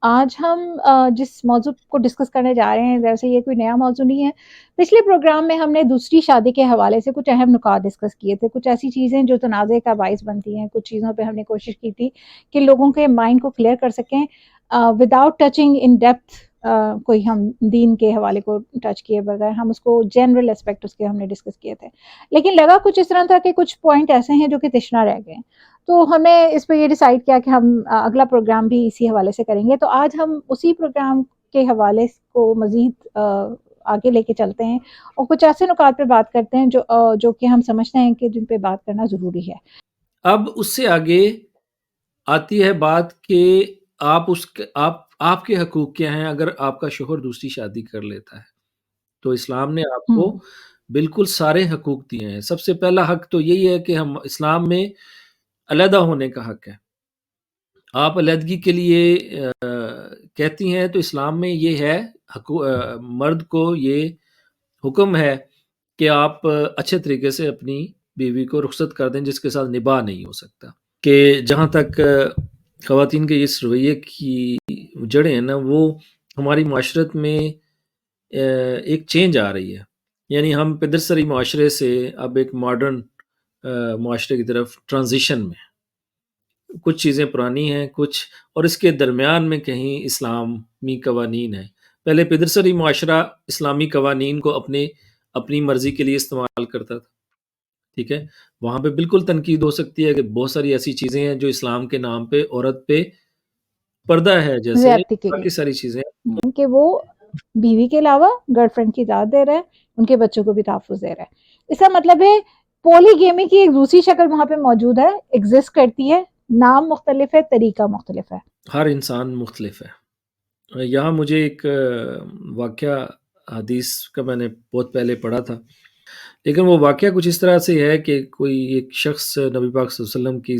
آج ہم جس موضوع کو ڈسکس کرنے جا رہے ہیں، دراصل یہ کوئی نیا موضوع نہیں ہے۔ پچھلے پروگرام میں ہم نے دوسری شادی کے حوالے سے کچھ اہم نکات ڈسکس کیے تھے، کچھ ایسی چیزیں جو تنازع کا باعث بنتی ہیں، کچھ چیزوں پہ ہم نے کوشش کی تھی کہ لوگوں کے مائنڈ کو کلیئر کر سکیں وداؤٹ ٹچنگ ان ڈیپتھ کوئی ہم دین کے حوالے کو ٹچ کیے بغیر، ہم اس کو جنرل اسپیکٹ اس کے ہم نے ڈسکس کیے تھے، لیکن لگا کچھ اس طرح تھا کہ کچھ پوائنٹ ایسے ہیں جو کہ تشنا رہ گئے ہیں، تو ہمیں اس پہ یہ ڈیسائیڈ کیا کہ ہم اگلا پروگرام بھی اسی حوالے سے کریں گے۔ تو آج ہم اسی پروگرام کے حوالے کو مزید آگے لے کے چلتے ہیں اور کچھ ایسے نکات پہ بات کرتے ہیں جو کہ ہم سمجھتے ہیں کہ جن پہ بات کرنا ضروری ہے۔ اب اس سے آگے آتی ہے بات کہ آپ کے حقوق کیا ہیں اگر آپ کا شوہر دوسری شادی کر لیتا ہے، تو اسلام نے آپ کو بالکل سارے حقوق دیے ہیں۔ سب سے پہلا حق تو یہی ہے کہ ہم اسلام میں علیحدہ ہونے کا حق ہے۔ آپ علیحدگی کے لیے کہتی ہیں تو اسلام میں یہ ہے، مرد کو یہ حکم ہے کہ آپ اچھے طریقے سے اپنی بیوی کو رخصت کر دیں جس کے ساتھ نباہ نہیں ہو سکتا۔ کہ جہاں تک خواتین کے اس رویے کی جڑیں ہیں نا، وہ ہماری معاشرت میں ایک چینج آ رہی ہے، یعنی ہم پدرسری معاشرے سے اب ایک ماڈرن معاشرے کی طرف ٹرانزیشن میں، کچھ چیزیں پرانی ہیں کچھ، اور اس کے درمیان میں کہیں اسلامی قوانین ہیں۔ پہلے پدرسری معاشرہ اسلامی قوانین کو اپنی مرضی کے لیے استعمال کرتا تھا، ٹھیک ہے، وہاں پہ بالکل تنقید ہو سکتی ہے کہ بہت ساری ایسی چیزیں ہیں جو اسلام کے نام پہ عورت پہ پردہ ہے، جیسے زیادتی کے باقی ساری چیزیں کہ وہ بیوی کے علاوہ گرل فرینڈ کی اجازت دے رہا ہے، ان کے بچوں کو بھی تحفظ دے رہا ہے۔ اس کا مطلب ہے پولی گیمی کی ایک دوسری شکل وہاں پہ موجود ہے، ایگزسٹ کرتی ہے، نام مختلف ہے، طریقہ مختلف ہے، ہر انسان مختلف ہے۔ یہاں مجھے ایک واقعہ حدیث کا میں نے بہت پہلے پڑھا تھا، لیکن وہ واقعہ کچھ اس طرح سے ہے کہ کوئی ایک شخص نبی پاک صلی اللہ علیہ وسلم کی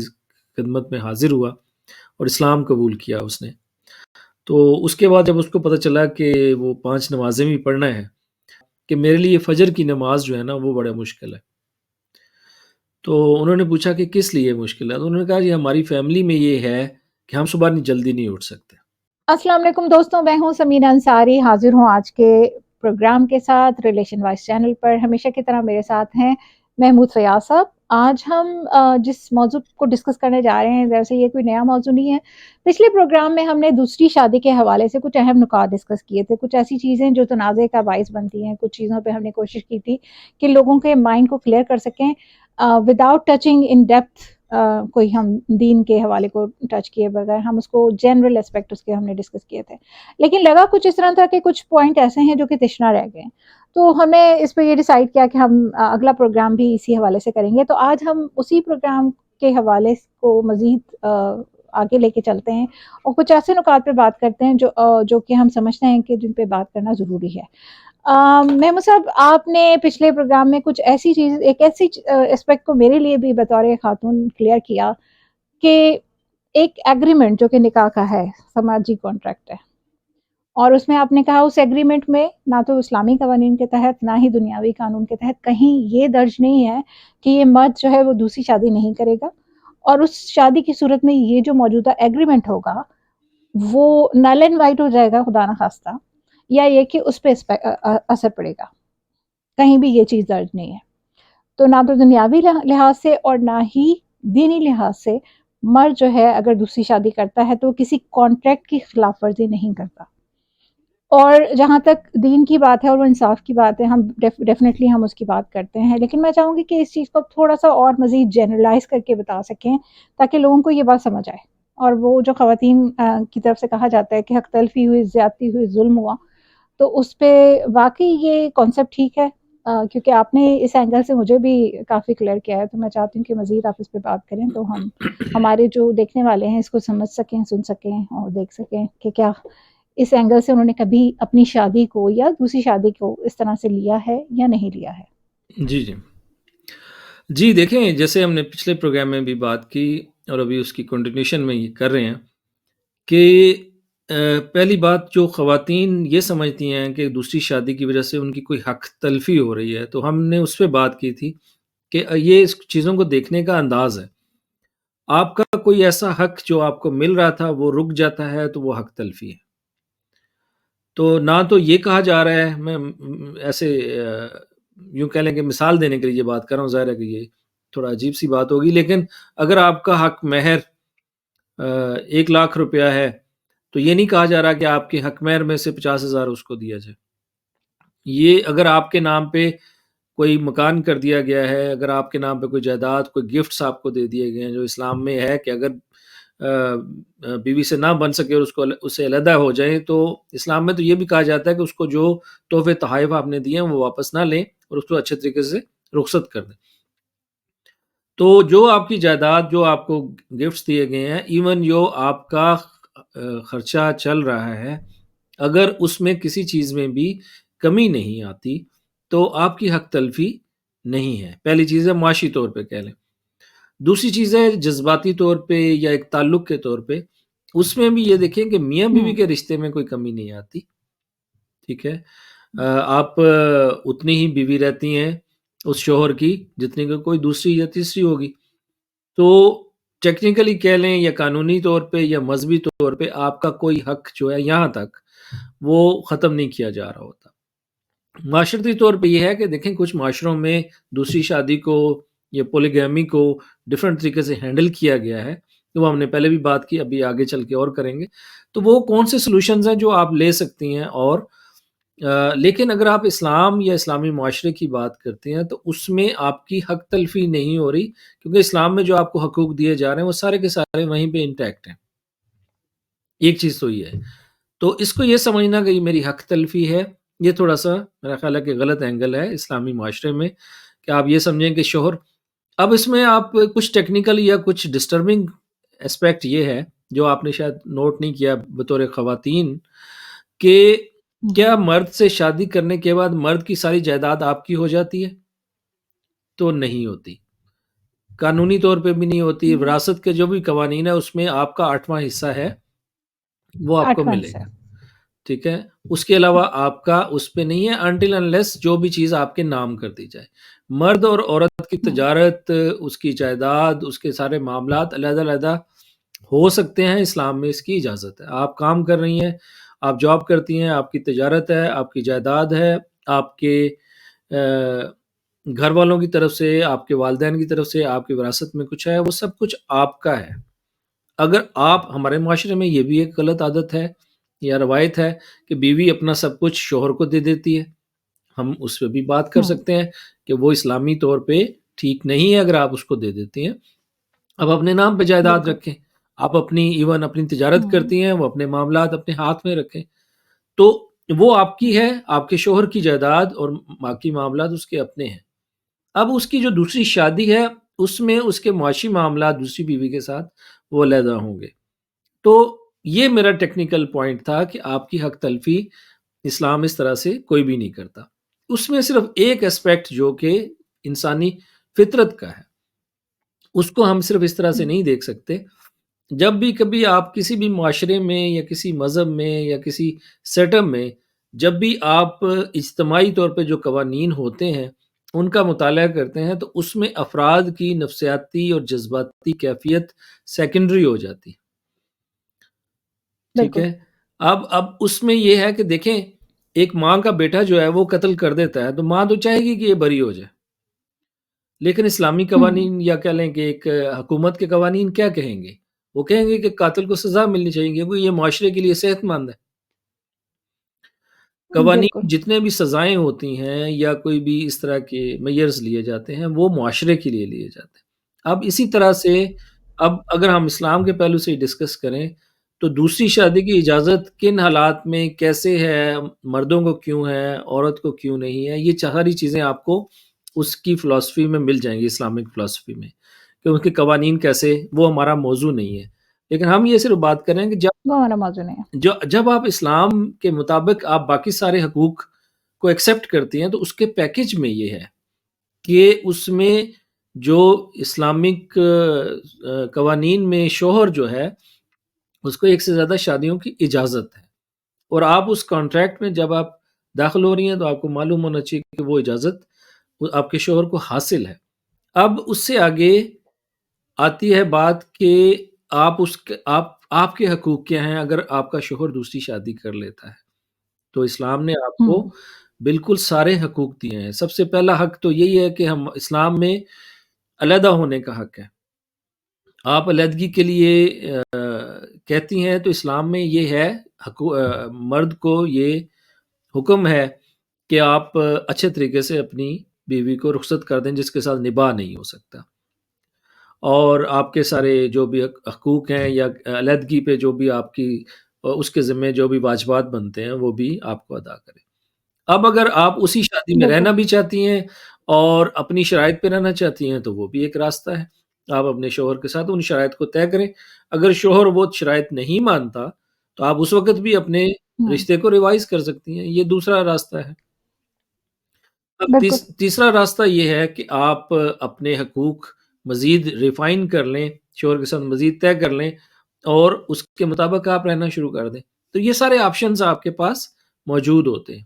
خدمت میں حاضر ہوا اور اسلام قبول کیا اس نے۔ تو اس کے بعد جب اس کو پتہ چلا کہ وہ 5 نمازیں بھی پڑھنا ہے، کہ میرے لیے فجر کی نماز جو ہے نا وہ بڑا مشکل ہے، تو انہوں نے پوچھا کہ کس لیے مشکل ہے، تو انہوں نے کہا جی ہماری فیملی میں یہ ہے کہ ہم صبح جلدی نہیں اٹھ سکتے۔ السلام علیکم دوستوں، میں ہوں سمینہ انصاری، حاضر ہوں آج کے پروگرام کے ساتھ ریلیشن وائز چینل پر۔ ہمیشہ کی طرح میرے ساتھ ہیں محمود فیاض صاحب۔ آج ہم جس موضوع کو ڈسکس کرنے جا رہے ہیں، دراصل یہ کوئی نیا موضوع نہیں ہے۔ پچھلے پروگرام میں ہم نے دوسری شادی کے حوالے سے کچھ اہم نکات ڈسکس کیے تھے، کچھ ایسی چیزیں جو تنازع کا باعث بنتی ہیں، کچھ چیزوں پہ ہم نے کوشش کی تھی کہ لوگوں کے مائنڈ کو کلیئر کر سکیں وداؤٹ ٹچنگ ان ڈیپتھ کوئی ہم دین کے حوالے کو ٹچ کیے بغیر، ہم اس کو جنرل اسپیکٹ اس کے ہم نے ڈسکس کیے تھے، لیکن لگا کچھ اس طرح تھا کہ کچھ پوائنٹ ایسے ہیں جو کہ تشنا رہ گئے ہیں، تو ہمیں اس پہ یہ ڈیسائیڈ کیا کہ ہم اگلا پروگرام بھی اسی حوالے سے کریں گے۔ تو آج ہم اسی پروگرام کے حوالے کو مزید آگے لے کے چلتے ہیں اور کچھ ایسے نکات پہ بات کرتے ہیں جو کہ ہم سمجھتے ہیں کہ جن پہ بات کرنا ضروری ہے۔ محمود صاحب، آپ نے پچھلے پروگرام میں کچھ ایسی چیز، ایک ایسی اسپیکٹ کو میرے لیے بھی بطور خاتون کلیئر کیا کہ ایک ایگریمنٹ جو کہ نکاح کا ہے، سماجی کانٹریکٹ ہے، اور اس میں آپ نے کہا اس ایگریمنٹ میں نہ تو اسلامی قوانین کے تحت نہ ہی دنیاوی قانون کے تحت کہیں یہ درج نہیں ہے کہ یہ مرد جو ہے وہ دوسری شادی نہیں کرے گا، اور اس شادی کی صورت میں یہ جو موجودہ ایگریمنٹ ہوگا وہ نل اینڈ وائٹ ہو جائے گا خدا نخواستہ، یا یہ کہ اس پہ اثر پڑے گا، کہیں بھی یہ چیز درج نہیں ہے۔ تو نہ تو دنیاوی لحاظ سے اور نہ ہی دینی لحاظ سے مرد جو ہے اگر دوسری شادی کرتا ہے تو کسی کانٹریکٹ کی خلاف ورزی نہیں کرتا۔ اور جہاں تک دین کی بات ہے اور وہ انصاف کی بات ہے، ہم ڈیفینیٹلی ہم اس کی بات کرتے ہیں، لیکن میں چاہوں گی کہ اس چیز کو تھوڑا سا اور مزید جنرلائز کر کے بتا سکیں تاکہ لوگوں کو یہ بات سمجھ آئے، اور وہ جو خواتین کی طرف سے کہا جاتا ہے کہ حق تلفی ہوئی، زیادتی ہوئی، ظلم ہوا، تو اس پہ واقعی یہ کانسیپٹ ٹھیک ہے؟ کیونکہ آپ نے اس اینگل سے مجھے بھی کافی کلیئر کیا ہے، تو میں چاہتی ہوں کہ مزید آپ اس پہ بات کریں تو ہم ہمارے جو دیکھنے والے ہیں اس کو سمجھ سکیں، سن سکیں اور دیکھ سکیں کہ کیا اس اینگل سے انہوں نے کبھی اپنی شادی کو یا دوسری شادی کو اس طرح سے لیا ہے یا نہیں لیا ہے۔ جی دیکھیں، جیسے ہم نے پچھلے پروگرام میں بھی بات کی اور ابھی اس کی کنٹینیوشن میں یہ کر رہے ہیں کہ پہلی بات، جو خواتین یہ سمجھتی ہیں کہ دوسری شادی کی وجہ سے ان کی کوئی حق تلفی ہو رہی ہے، تو ہم نے اس پہ بات کی تھی کہ یہ اس چیزوں کو دیکھنے کا انداز ہے۔ آپ کا کوئی ایسا حق جو آپ کو مل رہا تھا وہ رک جاتا ہے تو وہ حق تلفی ہے۔ تو نہ تو یہ کہا جا رہا ہے، میں ایسے یوں کہہ لیں کہ مثال دینے کے لیے یہ بات کر رہا ہوں، ظاہر ہے کہ یہ تھوڑا عجیب سی بات ہوگی، لیکن اگر آپ کا حق مہر 1,00,000 روپیہ ہے تو یہ نہیں کہا جا رہا کہ آپ کے حق مہر میں سے 50,000 اس کو دیا جائے۔ یہ اگر آپ کے نام پہ کوئی مکان کر دیا گیا ہے، اگر آپ کے نام پہ کوئی جائیداد، کوئی گفٹس آپ کو دے دیے گئے ہیں، جو اسلام میں ہے کہ اگر بیوی سے نہ بن سکے اور اس سے علیحدہ ہو جائیں، تو اسلام میں تو یہ بھی کہا جاتا ہے کہ اس کو جو تحفے تحائف آپ نے دیے ہیں وہ واپس نہ لیں اور اس کو اچھے طریقے سے رخصت کر دیں۔ تو جو آپ کی جائیداد، جو آپ کو گفٹس دیے گئے ہیں، ایون جو آپ کا خرچہ چل رہا ہے، اگر اس میں کسی چیز میں بھی کمی نہیں آتی تو آپ کی حق تلفی نہیں ہے۔ پہلی چیز ہے معاشی طور پہ کہہ لیں۔ دوسری چیز ہے جذباتی طور پہ یا ایک تعلق کے طور پہ، اس میں بھی یہ دیکھیں کہ میاں بیوی کے رشتے میں کوئی کمی نہیں آتی، ٹھیک ہے۔ آپ اتنی ہی بیوی رہتی ہیں اس شوہر کی جتنی کہ کوئی دوسری یا تیسری ہوگی، تو ٹیکنیکلی کہہ لیں یا قانونی طور پہ یا مذہبی طور پہ آپ کا کوئی حق جو ہے یہاں تک وہ ختم نہیں کیا جا رہا ہوتا۔ معاشرتی طور پہ یہ ہے کہ دیکھیں کچھ معاشروں میں دوسری شادی کو یا پولیگیمی کو ڈفرینٹ طریقے سے ہینڈل کیا گیا ہے، تو وہ ہم نے پہلے بھی بات کی، ابھی آگے چل کے اور کریں گے۔ تو وہ کون سے سلوشنز ہیں جو آپ لے سکتی ہیں، اور لیکن اگر آپ اسلام یا اسلامی معاشرے کی بات کرتے ہیں تو اس میں آپ کی حق تلفی نہیں ہو رہی، کیونکہ اسلام میں جو آپ کو حقوق دیے جا رہے ہیں وہ سارے کے سارے وہیں پہ انٹیکٹ ہیں۔ ایک چیز تو یہ ہے، تو اس کو یہ سمجھنا کہ یہ میری حق تلفی ہے، یہ تھوڑا سا میرا خیال ہے کہ غلط اینگل ہے اسلامی معاشرے میں، کہ آپ یہ سمجھیں کہ شوہر، اب اس میں آپ کچھ ٹیکنیکل یا کچھ ڈسٹربنگ اسپیکٹ یہ ہے جو آپ نے شاید نوٹ نہیں کیا بطور خواتین، کہ کیا مرد سے شادی کرنے کے بعد مرد کی ساری جائیداد آپ کی ہو جاتی ہے؟ تو نہیں ہوتی، قانونی طور پہ بھی نہیں ہوتی۔ وراثت کے جو بھی قوانین ہے اس میں آپ کا 8واں حصہ ہے وہ آپ کو ملے گا، ٹھیک ہے۔ اس کے علاوہ آپ کا اس پہ نہیں ہے until unless جو بھی چیز آپ کے نام کر دی جائے۔ مرد اور عورت کی تجارت، اس کی جائیداد، اس کے سارے معاملات علیحدہ علیحدہ ہو سکتے ہیں، اسلام میں اس کی اجازت ہے۔ آپ کام کر رہی ہیں، آپ جاب کرتی ہیں، آپ کی تجارت ہے، آپ کی جائیداد ہے، آپ کے گھر والوں کی طرف سے، آپ کے والدین کی طرف سے آپ کی وراثت میں کچھ ہے، وہ سب کچھ آپ کا ہے۔ اگر آپ، ہمارے معاشرے میں یہ بھی ایک غلط عادت ہے یا روایت ہے کہ بیوی اپنا سب کچھ شوہر کو دے دیتی ہے، ہم اس پہ بھی بات کر سکتے ہیں کہ وہ اسلامی طور پہ ٹھیک نہیں ہے اگر آپ اس کو دے دیتی ہیں۔ اب اپنے نام پہ جائیداد رکھیں، آپ اپنی ایون اپنی تجارت کرتی ہیں، وہ اپنے معاملات اپنے ہاتھ میں رکھیں، تو وہ آپ کی ہے، آپ کے شوہر کی جائیداد اور باقی معاملات اس کے اپنے ہیں۔ اب اس کی جو دوسری شادی ہے اس میں اس کے معاشی معاملات دوسری بیوی کے ساتھ وہ علیحدہ ہوں گے۔ تو یہ میرا ٹیکنیکل پوائنٹ تھا کہ آپ کی حق تلفی اسلام اس طرح سے کوئی بھی نہیں کرتا۔ اس میں صرف ایک اسپیکٹ جو کہ انسانی فطرت کا ہے، اس کو ہم صرف اس طرح سے نہیں دیکھ سکتے۔ جب بھی کبھی آپ کسی بھی معاشرے میں یا کسی مذہب میں یا کسی سیٹ اپ میں جب بھی آپ اجتماعی طور پہ جو قوانین ہوتے ہیں ان کا مطالعہ کرتے ہیں تو اس میں افراد کی نفسیاتی اور جذباتی کیفیت سیکنڈری ہو جاتی، ٹھیک ہے۔ اب اس میں یہ ہے کہ دیکھیں، ایک ماں کا بیٹا جو ہے وہ قتل کر دیتا ہے تو ماں تو چاہے گی کہ یہ بری ہو جائے، لیکن اسلامی قوانین یا کہہ لیں کہ ایک حکومت کے قوانین کیا کہیں گے؟ وہ کہیں گے کہ قاتل کو سزا ملنی چاہیے کیونکہ یہ معاشرے کے لیے صحت مند ہے۔ قوانین جتنے بھی سزائیں ہوتی ہیں یا کوئی بھی اس طرح کے میئرز لیے جاتے ہیں وہ معاشرے کے لیے لیے جاتے ہیں۔ اب اسی طرح سے اب اگر ہم اسلام کے پہلو سے ڈسکس کریں تو دوسری شادی کی اجازت کن حالات میں کیسے ہے، مردوں کو کیوں ہے، عورت کو کیوں نہیں ہے، یہ ساری چیزیں آپ کو اس کی فلسفی میں مل جائیں گی، اسلامک فلسفی میں، کہ ان کے قوانین کیسے، وہ ہمارا موضوع نہیں ہے، لیکن ہم یہ صرف بات کریں کہ جب آپ اسلام کے مطابق آپ باقی سارے حقوق کو ایکسیپٹ کرتی ہیں تو اس کے پیکج میں یہ ہے کہ اس میں جو اسلامک قوانین میں شوہر جو ہے اس کو ایک سے زیادہ شادیوں کی اجازت ہے، اور آپ اس کانٹریکٹ میں جب آپ داخل ہو رہی ہیں تو آپ کو معلوم ہونا چاہیے کہ وہ اجازت آپ کے شوہر کو حاصل ہے۔ اب اس سے آگے آتی ہے بات کہ آپ کے حقوق کیا ہیں اگر آپ کا شوہر دوسری شادی کر لیتا ہے، تو اسلام نے آپ کو بالکل سارے حقوق دیے ہیں۔ سب سے پہلا حق تو یہی ہے کہ ہم اسلام میں علیحدہ ہونے کا حق ہے۔ آپ علیحدگی کے لیے کہتی ہیں تو اسلام میں یہ ہے، مرد کو یہ حکم ہے کہ آپ اچھے طریقے سے اپنی بیوی کو رخصت کر دیں جس کے ساتھ نباہ نہیں ہو سکتا، اور آپ کے سارے جو بھی حقوق ہیں یا علیحدگی پہ جو بھی آپ کی اس کے ذمہ جو بھی واجبات بنتے ہیں وہ بھی آپ کو ادا کریں۔ اب اگر آپ اسی شادی میں رہنا بھی چاہتی ہیں اور اپنی شرائط پہ رہنا چاہتی ہیں تو وہ بھی ایک راستہ ہے، آپ اپنے شوہر کے ساتھ ان شرائط کو طے کریں۔ اگر شوہر وہ شرائط نہیں مانتا تو آپ اس وقت بھی اپنے رشتے کو ریوائز کر سکتی ہیں، یہ دوسرا راستہ ہے۔ اب تیسرا راستہ یہ ہے کہ آپ اپنے حقوق مزید ریفائن کر لیں، شوہر کے ساتھ مزید طے کر لیں اور اس کے مطابق آپ رہنا شروع کر دیں، تو یہ سارے آپشنز آپ کے پاس موجود ہوتے ہیں۔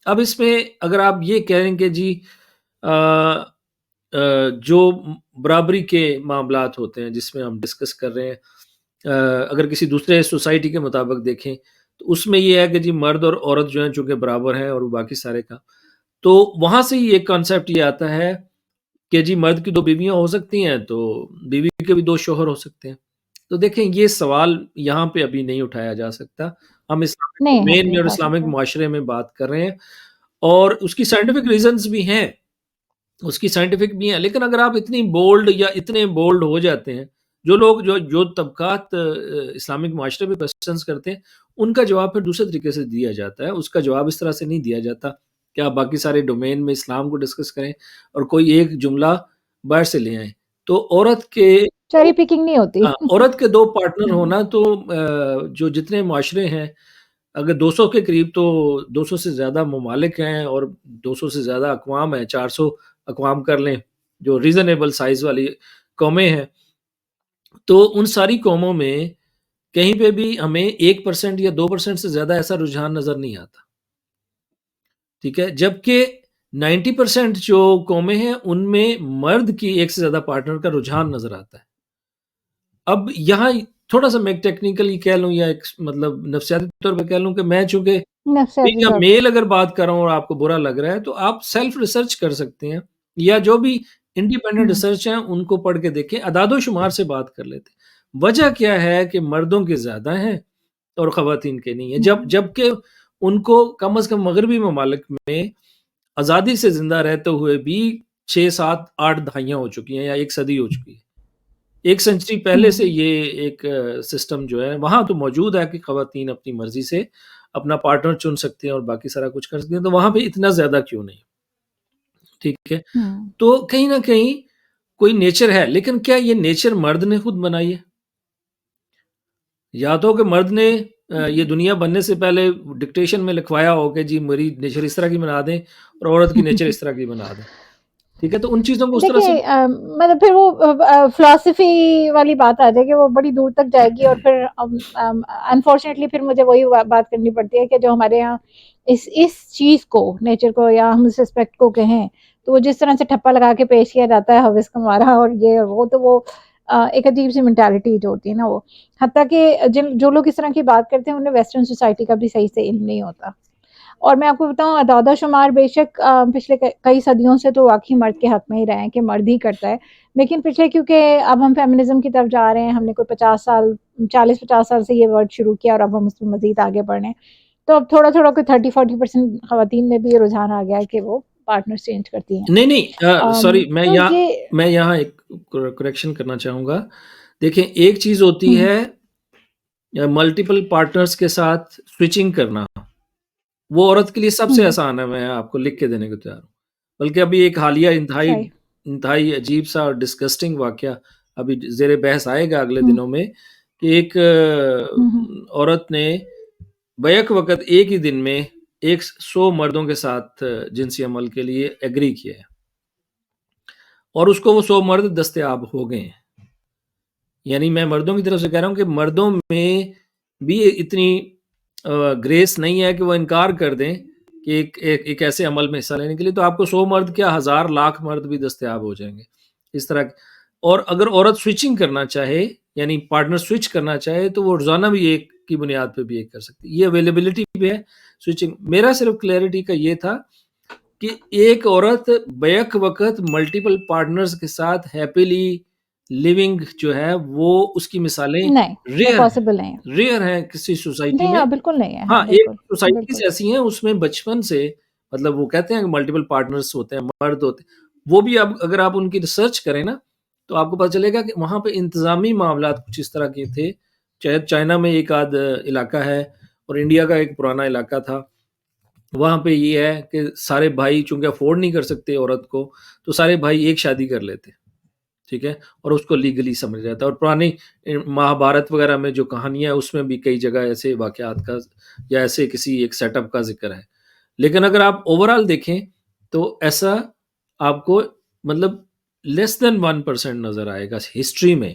اب اس میں اگر آپ یہ کہیں کہ جی جو برابری کے معاملات ہوتے ہیں جس میں ہم ڈسکس کر رہے ہیں، اگر کسی دوسرے سوسائٹی کے مطابق دیکھیں تو اس میں یہ ہے کہ جی مرد اور عورت جو ہیں چونکہ برابر ہیں اور باقی سارے کا، تو وہاں سے ہی ایک کانسیپٹ یہ آتا ہے کہ جی مرد کی 2 بیویاں ہو سکتی ہیں تو بیوی کے بھی 2 شوہر ہو سکتے ہیں۔ تو دیکھیں یہ سوال یہاں پہ ابھی نہیں اٹھایا جا سکتا، ہم اسلامک ڈومین میں اور اسلامک معاشرے میں بات کر رہے ہیں، اور اس کی سائنٹیفک ریزنز بھی ہیں، لیکن اگر آپ اتنے بولڈ ہو جاتے ہیں، جو لوگ جو طبقات اسلامک معاشرے میں کوسچنز کرتے ہیں ان کا جواب پھر دوسرے طریقے سے دیا جاتا ہے، اس کا جواب اس طرح سے نہیں دیا جاتا کہ آپ باقی سارے ڈومین میں اسلام کو ڈسکس کریں اور کوئی ایک جملہ باہر سے لے آئیں۔ تو عورت کے چیری پکنگ نہیں ہوتی۔ عورت کے 2 پارٹنر ہونا تو جو جتنے معاشرے ہیں، اگر 200 کے قریب تو 200 سے زیادہ ممالک ہیں اور 200 سے زیادہ اقوام ہیں، 400 اقوام کر لیں جو ریزنیبل سائز والی قومیں ہیں، تو ان ساری قوموں میں کہیں پہ بھی ہمیں 1% یا 2% سے زیادہ ایسا رجحان نظر نہیں آتا، ٹھیک ہے، جبکہ 90% جو قومیں ہیں ان میں مرد کی 1 سے زیادہ پارٹنر کا رجحان نظر آتا ہے۔ اب یہاں تھوڑا سا میں ٹیکنیکلی کہہ لوں یا ایک مطلب نفسیاتی طور پہ کہہ لوں کہ میں چونکہ میل اگر بات کر رہا ہوں اور آپ کو برا لگ رہا ہے تو آپ سیلف ریسرچ کر سکتے ہیں، یا جو بھی انڈیپینڈنٹ ریسرچ ہیں ان کو پڑھ کے دیکھیں، اعداد و شمار سے بات کر لیتے ہیں۔ وجہ کیا ہے کہ مردوں کے زیادہ ہیں اور خواتین کے نہیں ہیں، جبکہ ان کو کم از کم مغربی ممالک میں آزادی سے زندہ رہتے ہوئے بھی 6 7 8 دہائیاں ہو چکی ہیں یا 1 صدی ہو چکی ہے، 1 سنچری پہلے سے یہ ایک سسٹم جو ہے وہاں تو موجود ہے کہ خواتین اپنی مرضی سے اپنا پارٹنر چن سکتے ہیں اور باقی سارا کچھ کر سکتے ہیں، تو وہاں پہ اتنا زیادہ کیوں نہیں، ٹھیک ہے۔ تو کہیں نہ کہیں کوئی نیچر ہے، لیکن کیا یہ نیچر مرد نے خود بنائی ہے؟ یا تو کہ مرد نے یہ دنیا بننے سے پہلے ڈکٹیشن میں لکھوایا ہو کہ جی میری نیچر اس طرح کی بنا دیں اور عورت کی نیچر اس طرح کی بنا دیں، ٹھیک ہے، تو ان چیزوں کو اس طرح سے مطلب پھر وہ فلسفی والی بات آ جائے گی، وہ بڑی دور تک جائے گی، اور پھر انفارچونیٹلی پھر مجھے وہی بات کرنی پڑتی ہے کہ جو ہمارے یہاں اس چیز کو، نیچر کو یا ہم اس اسپیکٹ کو کہیں تو وہ جس طرح سے ٹھپا لگا کے پیش کیا جاتا ہے حوث کمارا اور یہ اور وہ، تو وہ ایک عجیب سی مینٹالٹی جو ہوتی ہے نا، وہ حتیٰ کہ جو لوگ اس طرح کی بات کرتے ہیں انہیں ویسٹرن سوسائٹی کا بھی صحیح سے علم نہیں ہوتا۔ اور میں آپ کو بتاؤں اعداد و شمار بے شک پچھلے کئی صدیوں سے تو واقعی مرد کے حق میں ہی رہے ہیں کہ مرد ہی کرتا ہے، لیکن پچھلے کیونکہ اب ہم فیمنزم کی طرف جا رہے ہیں، ہم نے کوئی 40-50 سال سے یہ ورڈ شروع کیا اور اب ہم اس میں مزید آگے بڑھ رہے ہیں، تو اب تھوڑا تھوڑا کوئی 30-40% خواتین میں بھی یہ رجحان آ گیا ہے کہ وہ پارٹنر چینج کرتی ہیں۔ نہیں سوری، میں یہاں ایک کریکشن کرنا چاہوں گا۔ دیکھیں ایک چیز ہوتی ہے ملٹیپل پارٹنرز کے ساتھ سوئچنگ کرنا، وہ عورت کے لیے سب سے آسان ہے، میں آپ کو لکھ کے دینے کو تیار ہوں، بلکہ ابھی ایک حالیہ انتہائی عجیب سا اور ڈسگسٹنگ واقعہ ابھی زیر بحث آئے گا اگلے دنوں میں، کہ ایک عورت نے بیک وقت ایک ہی دن میں 100 مردوں کے ساتھ جنسی عمل کے لیے ایگری کیا ہے، اور اس کو وہ 100 مرد دستیاب ہو گئے ہیں۔ یعنی میں مردوں کی طرف سے کہہ رہا ہوں کہ مردوں میں بھی اتنی گریس نہیں ہے کہ وہ انکار کر دیں کہ ایک ایسے عمل میں حصہ لینے کے لیے، تو آپ کو 100 مرد کیا 1000 لاکھ مرد بھی دستیاب ہو جائیں گے اس طرح۔ اور اگر عورت سوئچنگ کرنا چاہے یعنی پارٹنر سوئچ کرنا چاہے تو وہ روزانہ بھی ایک کی بنیاد پہ بھی ایک کر سکتی ہے. یہ اویلیبلٹی بھی ہے سوئچنگ. میرا صرف کلیئرٹی کا یہ تھا کہ ایک عورت بیک وقت ملٹیپل پارٹنرز کے ساتھ ہیپیلی لیونگ جو ہے وہ اس کی مثالیں نہیں وہ ریئر پاسبل نہیں ہے. ریئر ہیں کسی سوسائٹی نہیں میں. ہاں بالکل نہیں ہے. ہاں ہاں ایک بالکل سوسائٹیز بالکل. ایسی ہیں اس میں بچپن سے مطلب وہ کہتے ہیں کہ ملٹیپل پارٹنرز ہوتے ہیں مرد ہوتے ہیں, وہ بھی اب اگر آپ ان کی ریسرچ کریں نا تو آپ کو پتہ چلے گا کہ وہاں پہ انتظامی معاملات کچھ اس طرح کے تھے. چاہے چائنا میں ایک آدھ علاقہ ہے اور انڈیا کا ایک پرانا علاقہ تھا, وہاں پہ یہ ہے کہ سارے بھائی چونکہ افورڈ نہیں کر سکتے عورت کو تو سارے بھائی ایک شادی کر لیتے, ٹھیک ہے, اور اس کو لیگلی سمجھ جاتا ہے. اور پرانی مہابھارت وغیرہ میں جو کہانیاں اس میں بھی کئی جگہ ایسے واقعات کا یا ایسے کسی ایک سیٹ اپ کا ذکر ہے. لیکن اگر آپ اوور آل دیکھیں تو ایسا آپ کو مطلب لیس دین 1% نظر آئے گا ہسٹری میں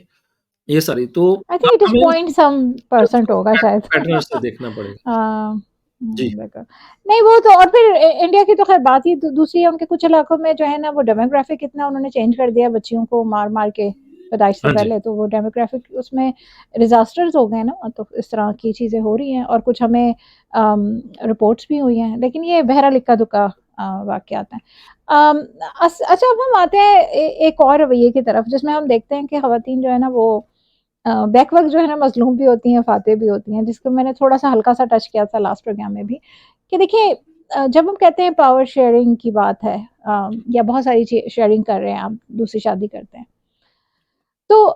یہ ساری. تو آئی تھنک اٹ از ہمیں 0.some% ہوگا شاید. پیٹرن سے دیکھنا پڑے گا. جی بالکل نہیں وہ تو. اور پھر انڈیا کی تو خیر بات ہی دوسری ہے. ان کے کچھ علاقوں میں جو ہے نا وہ ڈیموگرافک اتنا انہوں نے چینج کر دیا بچیوں کو مار مار کے پیدائش سے ہاں جی پہلے, تو وہ ڈیموگرافک اس میں ڈیزاسٹرز ہو گئے نا, تو اس طرح کی چیزیں ہو رہی ہیں اور کچھ ہمیں رپورٹس بھی ہوئی ہیں. لیکن یہ بہرحال اکا دکا واقعات ہیں. اچھا اب ہم آتے ہیں ایک اور رویے کی طرف جس میں ہم دیکھتے ہیں کہ خواتین جو ہے نا وہ بیک وقت جو ہے نا مظلوم بھی ہوتی ہیں فاتح بھی ہوتی ہیں, جس کو میں نے تھوڑا سا ہلکا سا ٹچ کیا تھا لاسٹ پروگرام میں بھی کہ دیکھیں جب ہم کہتے ہیں پاور شیئرنگ کی بات ہے یا بہت ساری شیئرنگ کر رہے ہیں, آپ دوسری شادی کرتے ہیں تو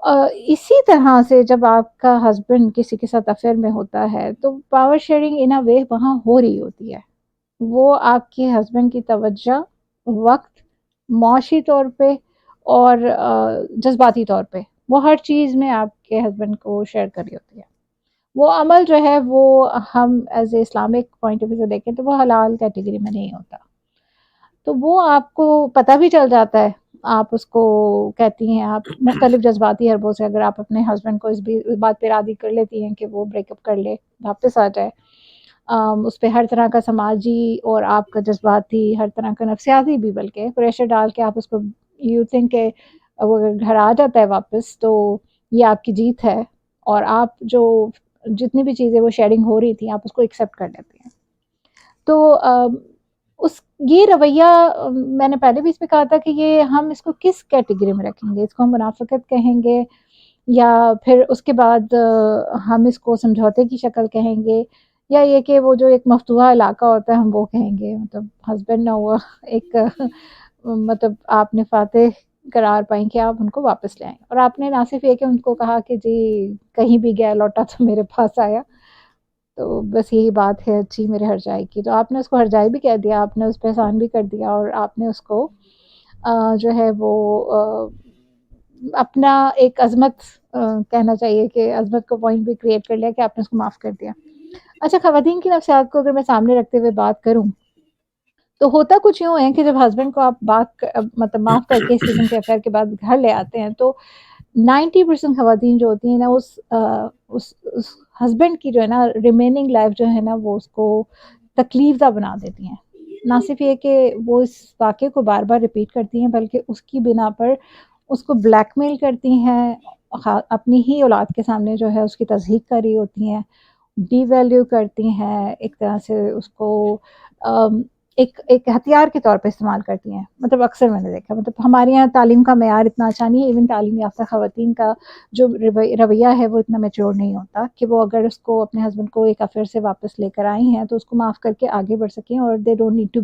اسی طرح سے جب آپ کا ہسبینڈ کسی کے ساتھ افیئر میں ہوتا ہے تو پاور شیئرنگ ان اے وے وہاں ہو رہی ہوتی ہے. وہ آپ کے ہسبینڈ کی توجہ, وقت, معاشی طور پہ اور جذباتی طور پہ وہ ہر چیز میں آپ کے ہسبینڈ کو شیئر کر رہی ہوتی ہے. وہ عمل جو ہے وہ ہم as a Islamic point of view سے دیکھیں تو وہ حلال کیٹیگری میں نہیں ہوتا. تو وہ آپ کو پتہ بھی چل جاتا ہے. آپ اس کو کہتی ہیں آپ مختلف جذباتی حربوں سے اگر آپ اپنے ہسبینڈ کو اس بات پہ راضی کر لیتی ہیں کہ وہ بریک اپ کر لے واپس آ جائے, اس پہ ہر طرح کا سماجی اور آپ کا جذباتی ہر طرح کا نفسیاتی بھی بلکہ پریشر ڈال کے آپ اس کو یو تھنک کہ وہ اگر گھر آ جاتا ہے واپس تو یہ آپ کی جیت ہے اور آپ جو جتنی بھی چیزیں وہ شیئرنگ ہو رہی تھیں آپ اس کو ایکسیپٹ کر لیتے ہیں. تو یہ رویہ میں نے پہلے بھی اس میں کہا تھا کہ یہ ہم اس کو کس کیٹیگری میں رکھیں گے, اس کو ہم منافقت کہیں گے یا پھر اس کے بعد ہم اس کو سمجھوتے کی شکل کہیں گے یا یہ کہ وہ جو ایک مفتوحہ علاقہ ہوتا ہے ہم وہ کہیں گے. مطلب ہسبینڈ نہ ہوا ایک مطلب آپ نے فاتح قرار پائیں کہ آپ ان کو واپس لے آئیں اور آپ نے نہ صرف یہ کہ ان کو کہا کہ جی کہیں بھی گیا لوٹا تو میرے پاس آیا, تو بس یہی بات ہے اچھی میرے ہر جائے کی, تو آپ نے اس کو ہر جائے بھی کہہ دیا, آپ نے اس پہ احسان بھی کر دیا اور آپ نے اس کو جو ہے وہ اپنا ایک عظمت کہنا چاہیے کہ عظمت کو پوائنٹ بھی کریٹ کر لیا کہ آپ نے اس کو معاف کر دیا. اچھا خواتین کی نفسیات کو اگر میں سامنے رکھتے ہوئے بات کروں تو ہوتا کچھ یوں ہے کہ جب ہسبینڈ کو آپ مطلب معاف کر کے اس قسم کے افیئر کے بعد گھر لے آتے ہیں تو 90% خواتین جو ہوتی ہیں نا اس ہسبینڈ کی جو ہے نا ریمیننگ لائف جو ہے نا وہ اس کو تکلیف دہ بنا دیتی ہیں. نہ صرف یہ کہ وہ اس واقعے کو بار بار ریپیٹ کرتی ہیں بلکہ اس کی بنا پر اس کو بلیک میل کرتی ہیں, اپنی ہی اولاد کے سامنے جو ہے اس کی تضحیق کر رہی ہوتی ہیں, ڈی ویلیو کرتی ہیں, ایک طرح سے اس کو ایک ہتھیار کے طور پہ استعمال کرتی ہیں. مطلب اکثر میں نے دیکھا, مطلب ہمارے یہاں تعلیم کا معیار اتنا اچھا نہیں ہے, ایون تعلیم یافتہ خواتین کا جو رویہ ہے وہ اتنا میچور نہیں ہوتا کہ وہ اگر اس کو اپنے ہسبینڈ کو ایک افیئر سے واپس لے کر آئی ہیں تو اس کو معاف کر کے آگے بڑھ سکیں اور they don't need to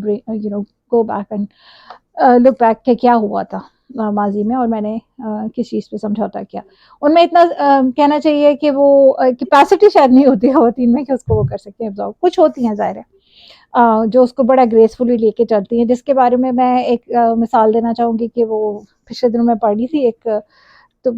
go back and look back کہ کیا ہوا تھا ماضی میں اور میں نے کس چیز پہ سمجھوتا کیا. ان میں اتنا کہنا چاہیے کہ وہ کیپیسٹی شاید نہیں ہوتی خواتین میں کہ اس کو وہ کر سکتے ہیں ابزارو. کچھ ہوتی ہیں ظاہر ہے جو اس کو بڑا گریسفلی لے کے چلتی ہیں, جس کے بارے میں ایک مثال دینا چاہوں گی کہ وہ پچھلے دنوں میں پڑھی تھی ایک, تو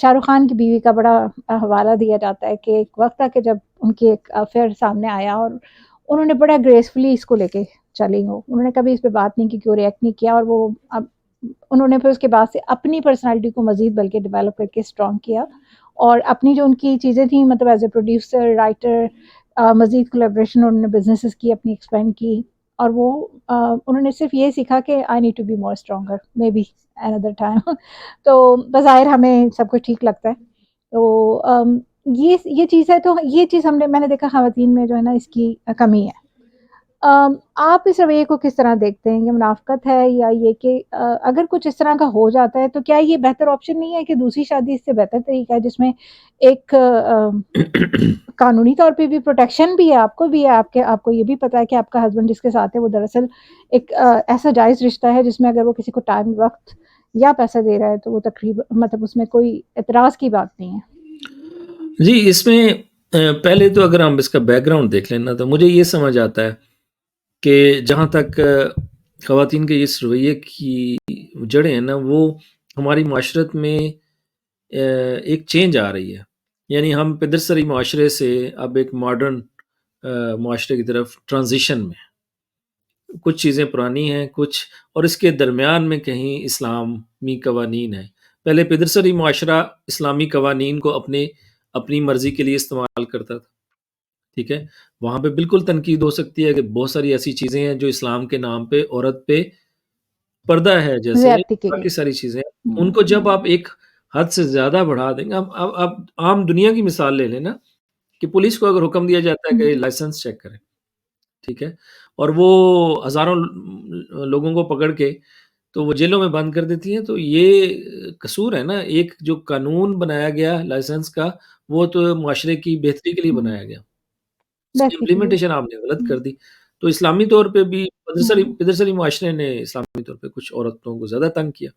شاہ رخ خان کی بیوی کا بڑا حوالہ دیا جاتا ہے کہ ایک وقت تھا کہ جب ان کی ایک افیئر سامنے آیا اور انہوں نے بڑا گریسفلی اس کو لے کے چلی ہو, انہوں نے کبھی اس پہ بات نہیں کی, کیوں ریئیکٹ نہیں کیا, اور وہ انہوں نے پھر اس کے بعد سے اپنی پرسنالٹی کو مزید بلکہ ڈیولپ کر کے اسٹرانگ کیا اور اپنی جو ان کی چیزیں تھیں مطلب ایز اے پروڈیوسر رائٹر مزید کولیبریشن انہوں نے بزنسز کی اپنی ایکسپینڈ کی اور وہ انہوں نے صرف یہ سیکھا کہ I need to be more stronger may be another time تو بظاہر ہمیں سب کچھ ٹھیک لگتا ہے. تو یہ چیز ہے. تو یہ چیز میں نے دیکھا خواتین میں جو ہے نا اس کی کمی ہے. آپ اس رویے کو کس طرح دیکھتے ہیں؟ یہ منافقت ہے یا یہ کہ اگر کچھ اس طرح کا ہو جاتا ہے تو کیا یہ بہتر آپشن نہیں ہے کہ دوسری شادی اس سے بہتر طریقہ ہے جس میں ایک قانونی طور پہ بھی پروٹیکشن بھی ہے، آپ کو بھی ہے، آپ کو یہ بھی پتا ہے کہ آپ کا ہسبینڈ جس کے ساتھ ہے وہ دراصل ایک ایسا جائز رشتہ ہے جس میں اگر وہ کسی کو ٹائم وقت یا پیسہ دے رہا ہے تو وہ تقریباً مطلب اس میں کوئی اعتراض کی بات نہیں ہے. جی اس میں پہلے تو اگر ہم اس کا بیک گراؤنڈ دیکھ لینا تو مجھے یہ سمجھ آتا ہے کہ جہاں تک خواتین کے اس رویے کی جڑیں ہیں نا وہ ہماری معاشرت میں ایک چینج آ رہی ہے. یعنی ہم پدرسری معاشرے سے اب ایک ماڈرن معاشرے کی طرف ٹرانزیشن میں کچھ چیزیں پرانی ہیں کچھ اور اس کے درمیان میں کہیں اسلامی قوانین ہیں. پہلے پدرسری معاشرہ اسلامی قوانین کو اپنی مرضی کے لیے استعمال کرتا تھا. ٹھیک ہے وہاں پہ بالکل تنقید ہو سکتی ہے کہ بہت ساری ایسی چیزیں ہیں جو اسلام کے نام پہ عورت پہ پردہ ہے جیسے زیادتی کے لیے. باقی ساری چیزیں ان کو جب آپ ایک حد سے زیادہ بڑھا دیں گے. اب عام دنیا کی مثال لے لیں نا کہ پولیس کو اگر حکم دیا جاتا ہے کہ لائسنس چیک کریں ٹھیک ہے اور وہ ہزاروں لوگوں کو پکڑ کے تو وہ جیلوں میں بند کر دیتی ہیں تو یہ قصور ہے نا. ایک جو قانون بنایا گیا لائسنس کا وہ تو معاشرے کی بہتری کے لیے بنایا گیا اس کی امپلیمنٹیشن آپ نے غلط کر دی. تو اسلامی طور پہ بھی پدرسری معاشرے نے اسلامی طور پہ کچھ عورتوں کو زیادہ تنگ کیا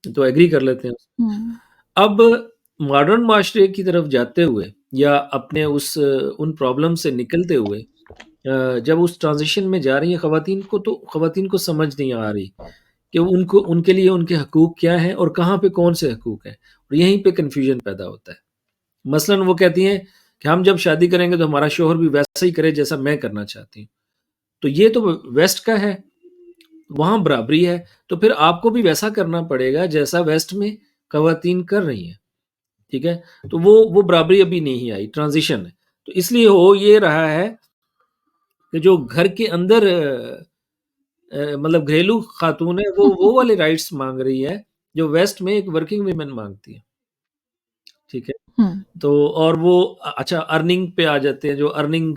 تو ایگری کر لیتے ہیں. اب ماڈرن معاشرے کی طرف جاتے ہوئے یا اپنے ان پرابلم سے نکلتے ہوئے جب اس ٹرانزیشن میں جا رہی ہیں خواتین کو سمجھ نہیں آ رہی کہ ان کے لیے ان کے حقوق کیا ہیں اور کہاں پہ کون سے حقوق ہیں اور یہیں پہ کنفیوژن پیدا ہوتا ہے. مثلاً وہ کہتی ہیں کہ ہم جب شادی کریں گے تو ہمارا شوہر بھی ویسا ہی کرے جیسا میں کرنا چاہتی ہوں. تو یہ تو ویسٹ کا ہے وہاں برابری ہے تو پھر آپ کو بھی ویسا کرنا پڑے گا جیسا ویسٹ میں خواتین کر رہی ہیں. ٹھیک ہے تو وہ برابری ابھی نہیں آئی ٹرانزیشن ہے. تو اس لیے ہو یہ رہا ہے کہ جو گھر کے اندر مطلب گھریلو خاتون ہے وہ والے رائٹس مانگ رہی ہے جو ویسٹ میں ایک ورکنگ ویمن مانگتی ہے. ٹھیک ہے تو اور وہ اچھا ارننگ پہ آ جاتے ہیں جو ارننگ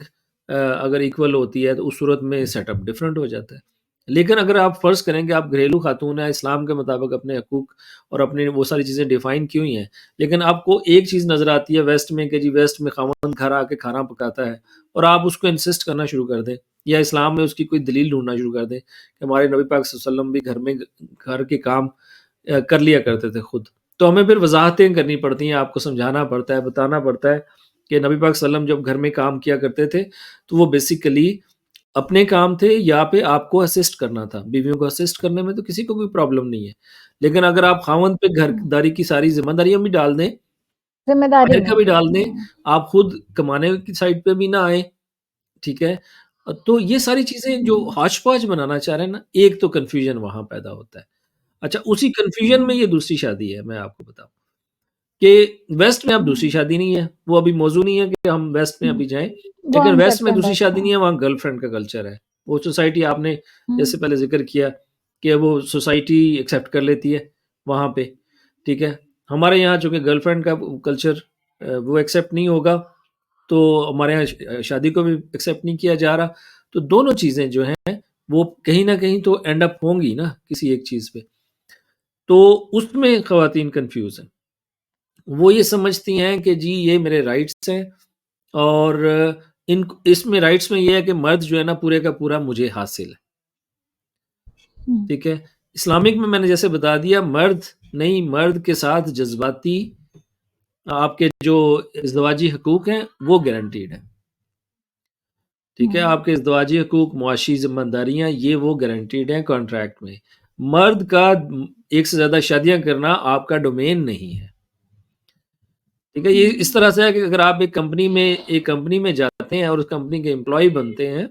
اگر ایکول ہوتی ہے تو اس صورت میں سیٹ اپ ڈفرینٹ ہو جاتا ہے. لیکن اگر آپ فرض کریں کہ آپ گھریلو خاتون ہیں اسلام کے مطابق اپنے حقوق اور اپنے وہ ساری چیزیں ڈیفائن کی ہوئی ہیں لیکن آپ کو ایک چیز نظر آتی ہے ویسٹ میں کہ جی ویسٹ میں خاوند گھر آ کے کھانا پکاتا ہے اور آپ اس کو انسسٹ کرنا شروع کر دیں یا اسلام میں اس کی کوئی دلیل ڈھونڈنا شروع کر دیں کہ ہمارے نبی پاک صلی اللہ علیہ وسلم بھی گھر میں گھر کے کام کر لیا کرتے تھے خود. تو ہمیں پھر وضاحتیں کرنی پڑتی ہیں آپ کو سمجھانا پڑتا ہے بتانا پڑتا ہے کہ نبی پاک صلی اللہ علیہ وسلم جب گھر میں کام کیا کرتے تھے تو وہ بیسیکلی اپنے کام تھے یا پہ آپ کو اسسٹ کرنا تھا. بیویوں کو اسسٹ کرنے میں تو کسی کو کوئی پرابلم نہیں ہے لیکن اگر آپ خاوند پہ گھر داری کی ساری ذمہ داریاں بھی ڈال دیں ذمہ داری کا بھی ڈال دیں آپ خود کمانے کی سائڈ پہ بھی نہ آئیں ٹھیک ہے تو یہ ساری چیزیں جو ہاش پاش بنانا چاہ رہے ہیں نا ایک تو کنفیوژن وہاں پیدا ہوتا ہے. اچھا اسی کنفیوژن میں یہ دوسری شادی ہے. میں آپ کو بتاؤں کہ ویسٹ میں اب دوسری شادی نہیں ہے وہ ابھی موضوع نہیں ہے کہ ہم ویسٹ میں ابھی جائیں لیکن ویسٹ میں دوسری شادی نہیں ہے وہاں گرل فرینڈ کا کلچر ہے. وہ سوسائٹی آپ نے جیسے پہلے ذکر کیا کہ وہ سوسائٹی ایکسیپٹ کر لیتی ہے وہاں پہ ٹھیک ہے. ہمارے یہاں چونکہ گرل فرینڈ کا کلچر وہ ایکسیپٹ نہیں ہوگا تو ہمارے یہاں شادی کو بھی ایکسیپٹ نہیں کیا جا رہا. تو دونوں چیزیں جو ہیں وہ کہیں نہ کہیں تو اینڈ اپ ہوں گی نا کسی ایک چیز پہ. تو اس میں خواتین کنفیوز ہیں. وہ یہ سمجھتی ہیں کہ جی یہ میرے رائٹس ہیں اور اس میں رائٹس میں یہ ہے کہ مرد جو ہے نا پورے کا پورا مجھے حاصل ہے. ٹھیک ہے اسلامک میں نے جیسے بتا دیا مرد نہیں مرد کے ساتھ جذباتی آپ کے جو ازدواجی حقوق ہیں وہ گارنٹیڈ ہیں. ٹھیک ہے آپ کے ازدواجی حقوق معاشی ذمہ داریاں یہ وہ گارنٹیڈ ہیں کانٹریکٹ میں. مرد کا ایک سے زیادہ شادیاں کرنا آپ کا ڈومین نہیں ہے. ٹھیک ہے یہ اس طرح سے ہے کہ اگر آپ ایک کمپنی میں جاتے ہیں اور اس کمپنی کے امپلائی بنتے ہیں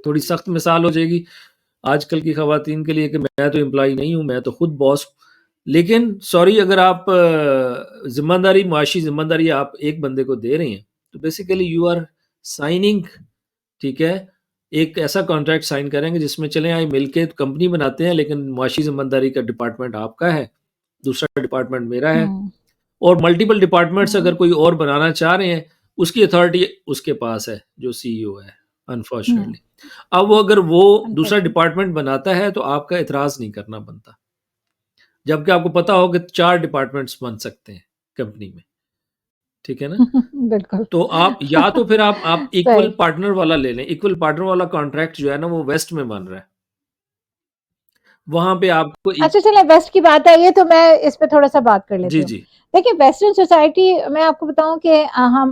تھوڑی سخت مثال ہو جائے گی آج کل کی خواتین کے لیے کہ میں تو امپلائی نہیں ہوں میں تو خود باس ہوں. لیکن سوری اگر آپ ذمہ داری معاشی ذمہ داری آپ ایک بندے کو دے رہے ہیں تو بیسیکلی یو آر سائننگ ٹھیک ہے ایک ایسا کانٹریکٹ سائن کریں گے جس میں چلیں آئے مل کے کمپنی بناتے ہیں، لیکن معاشی ذمہ داری کا ڈپارٹمنٹ آپ کا ہے، دوسرا ڈپارٹمنٹ میرا ہے، اور ملٹیپل ڈپارٹمنٹس اگر کوئی اور بنانا چاہ رہے ہیں اس کی اتھارٹی اس کے پاس ہے جو سی ای او ہے انفارچونیٹلی. اب وہ اگر وہ دوسرا ڈپارٹمنٹ بناتا ہے تو آپ کا اعتراض نہیں کرنا بنتا، جبکہ آپ کو پتا ہو کہ 4 ڈپارٹمنٹس بن سکتے ہیں کمپنی میں. ٹھیک ہے نا؟ بالکل. تو آپ یا تو پھر آپ ایکول پارٹنر والا لے لیں. ایکول پارٹنر والا کانٹریکٹ جو ہے نا وہ ویسٹ میں بن رہا ہے، وہاں پہ آپ کو اچھا چلیں ویسٹ کی بات آئی ہے تو میں اس پہ تھوڑا سا بات کر لیتی ہوں. جی دیکھیں ویسٹرن سوسائٹی میں آپ کو بتاؤں کہ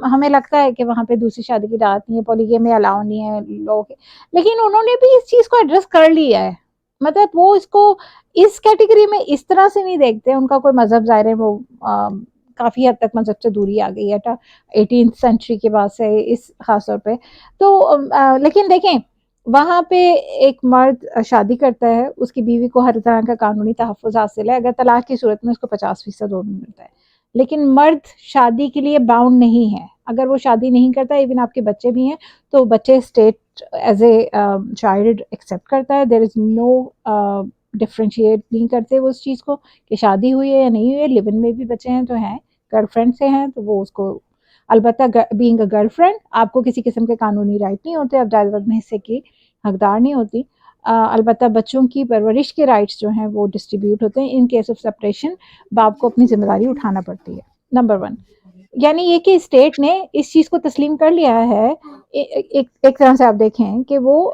ہمیں لگتا ہے کہ وہاں پہ دوسری شادی کی رات نہیں ہے، پولیگیمی الاؤ نہیں ہے لوگ، لیکن انہوں نے بھی اس چیز کو ایڈریس کر لیا ہے. مطلب وہ اس کو اس کیٹیگری میں اس طرح سے نہیں دیکھتے. ان کا کوئی مذہب ظاہر ہے وہ کافی حد تک مذہب سے دوری آ گئی ہے 18th سینچری کے بعد سے اس خاص طور پہ. تو لیکن دیکھیں وہاں پہ ایک مرد شادی کرتا ہے، اس کی بیوی کو ہر طرح کا قانونی تحفظ حاصل ہے، اگر طلاق کی صورت میں اس کو 50% اور ملتا ہے. لیکن مرد شادی کے لیے باؤنڈ نہیں ہے. اگر وہ شادی نہیں کرتا، ایون آپ کے بچے بھی ہیں تو بچے state as a child accept کرتا ہے. دیر از نو ڈفرینشیٹ نہیں کرتے وہ اس چیز کو کہ شادی ہوئی ہے یا نہیں ہوئی ہے. لیو ان میں بھی بچے ہیں تو ہیں، گرل فرینڈ سے ہیں تو وہ اس کو، البتہ بینگ اے گرل فرینڈ آپ کو کسی قسم کے قانونی رائٹ نہیں ہوتے، اب جائیداد میں حصے کی حقدار نہیں ہوتی. البتہ بچوں کی پرورش کے رائٹس جو ہیں وہ ڈسٹریبیوٹ ہوتے ہیں. ان کیس آف سپریشن باپ کو اپنی ذمہ داری اٹھانا پڑتی ہے. نمبر 1 یعنی یہ کہ اسٹیٹ نے اس چیز کو تسلیم کر لیا ہے. ایک طرح سے آپ دیکھیں کہ وہ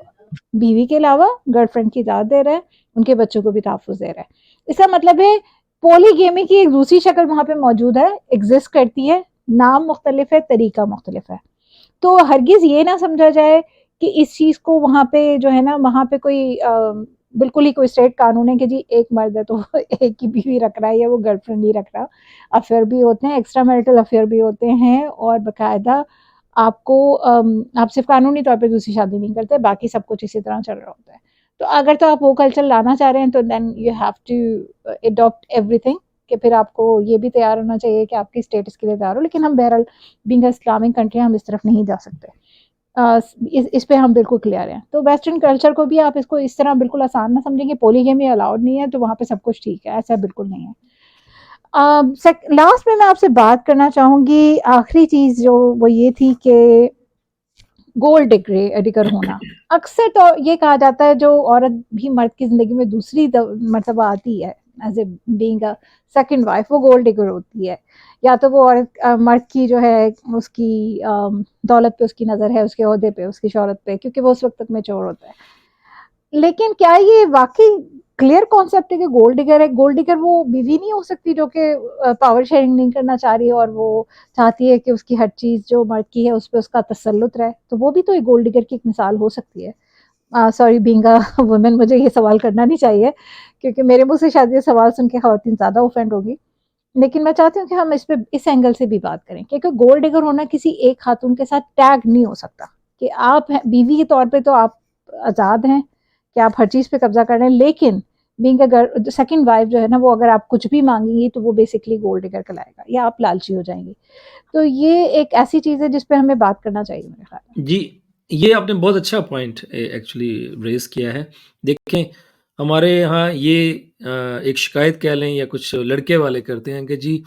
بیوی کے علاوہ گرل فرینڈ کی اجازت دے رہا ہے، ان کے بچوں کو بھی تحفظ دے رہا ہے. اس کا مطلب ہے پولی گیمی کی ایک دوسری شکل وہاں پہ موجود ہے، ایگزسٹ کرتی ہے، نام مختلف ہے، طریقہ مختلف ہے. تو ہرگز یہ نہ سمجھا جائے کہ اس چیز کو وہاں پہ جو ہے نا وہاں پہ کوئی بالکل ہی کوئی اسٹیٹ قانون ہے کہ جی ایک مرد ہے تو ایک ہی بیوی رکھ رہا ہے یا وہ گرل فرینڈ نہیں رکھ رہا. افیئر بھی ہوتے ہیں، ایکسٹرا میرٹل افیئر بھی ہوتے ہیں، اور باقاعدہ آپ کو آپ صرف قانونی طور پہ دوسری شادی نہیں کرتے، باقی سب کچھ اسی طرح چل رہا ہوتا ہے. تو اگر تو آپ وہ کلچر لانا چاہ رہے ہیں تو then you have to adapt ایوری تھنگ، کہ پھر آپ کو یہ بھی تیار ہونا چاہیے کہ آپ کی اسٹیٹس کے لیے تیار ہو. لیکن ہم بہرحال بینگ اے اسلامک کنٹری ہم اس طرف نہیں جا سکتے، اس پہ ہم بالکل کلیئر ہیں. تو ویسٹرن کلچر کو بھی آپ اس کو اس طرح بالکل آسان نہ سمجھیں گے. پولیگیمی الاؤڈ نہیں ہے تو وہاں پہ سب کچھ ٹھیک ہے، ایسا بالکل نہیں ہے. لاسٹ میں آپ سے بات کرنا چاہوں گی، آخری چیز جو وہ یہ تھی کہ گولڈ ڈگر ہونا. اکثر تو یہ کہا جاتا ہے جو عورت بھی مرد کی زندگی میں دوسری مرتبہ آتی ہے as a being a second wife, وہ گولڈ ڈگر ہوتی ہے. یا تو وہ عورت مرد کی جو ہے اس کی دولت پہ اس کی نظر ہے، اس کے عہدے پہ، اس کی شہرت پہ، کیونکہ وہ اس وقت تک میچور ہوتا ہے. لیکن کیا یہ واقعی کلیئر کانسیپٹ ہے کہ گولڈ ڈگر ہے؟ گولڈ ڈگر وہ بیوی نہیں ہو سکتی جو کہ پاور شیئرنگ نہیں کرنا چاہ رہی ہے اور وہ چاہتی ہے کہ اس کی ہر چیز جو مرد کی ہے اس پہ اس کا تسلط رہے؟ تو وہ بھی تو ایک گولڈ ڈگر کی ایک مثال ہو سکتی ہے. سوری بینگ اے وومن مجھے یہ سوال کرنا نہیں چاہیے کیونکہ میرے منہ سے شاید یہ سوال سن کے خواتین زیادہ اوفینڈ ہوگی، لیکن میں چاہتی ہوں کہ ہم اس پہ اس اینگل سے بھی بات کریں، کیونکہ گولڈ ڈگر ہونا کسی ایک خاتون کے ساتھ ٹیگ نہیں ہو سکتا کہ آپ بیوی کے طور پہ تو آپ آزاد ہیں کہ آپ ہر چیز پہ قبضہ کر رہے ہیں، لیکن بینگ اے سیکنڈ وائف جو ہے نا وہ اگر آپ کچھ بھی مانگیں گی تو وہ بیسکلی گولڈ ڈگر کہلائے گا یا آپ لالچی ہو جائیں گی. تو یہ ایک ایسی چیز ہے جس پہ ہمیں بات کرنا چاہیے میرے خیال میں. جی یہ آپ نے بہت اچھا پوائنٹ ایکچولی ریز کیا ہے. دیکھیں ہمارے یہاں یہ ایک شکایت کہہ لیں یا کچھ لڑکے والے کرتے ہیں کہ جی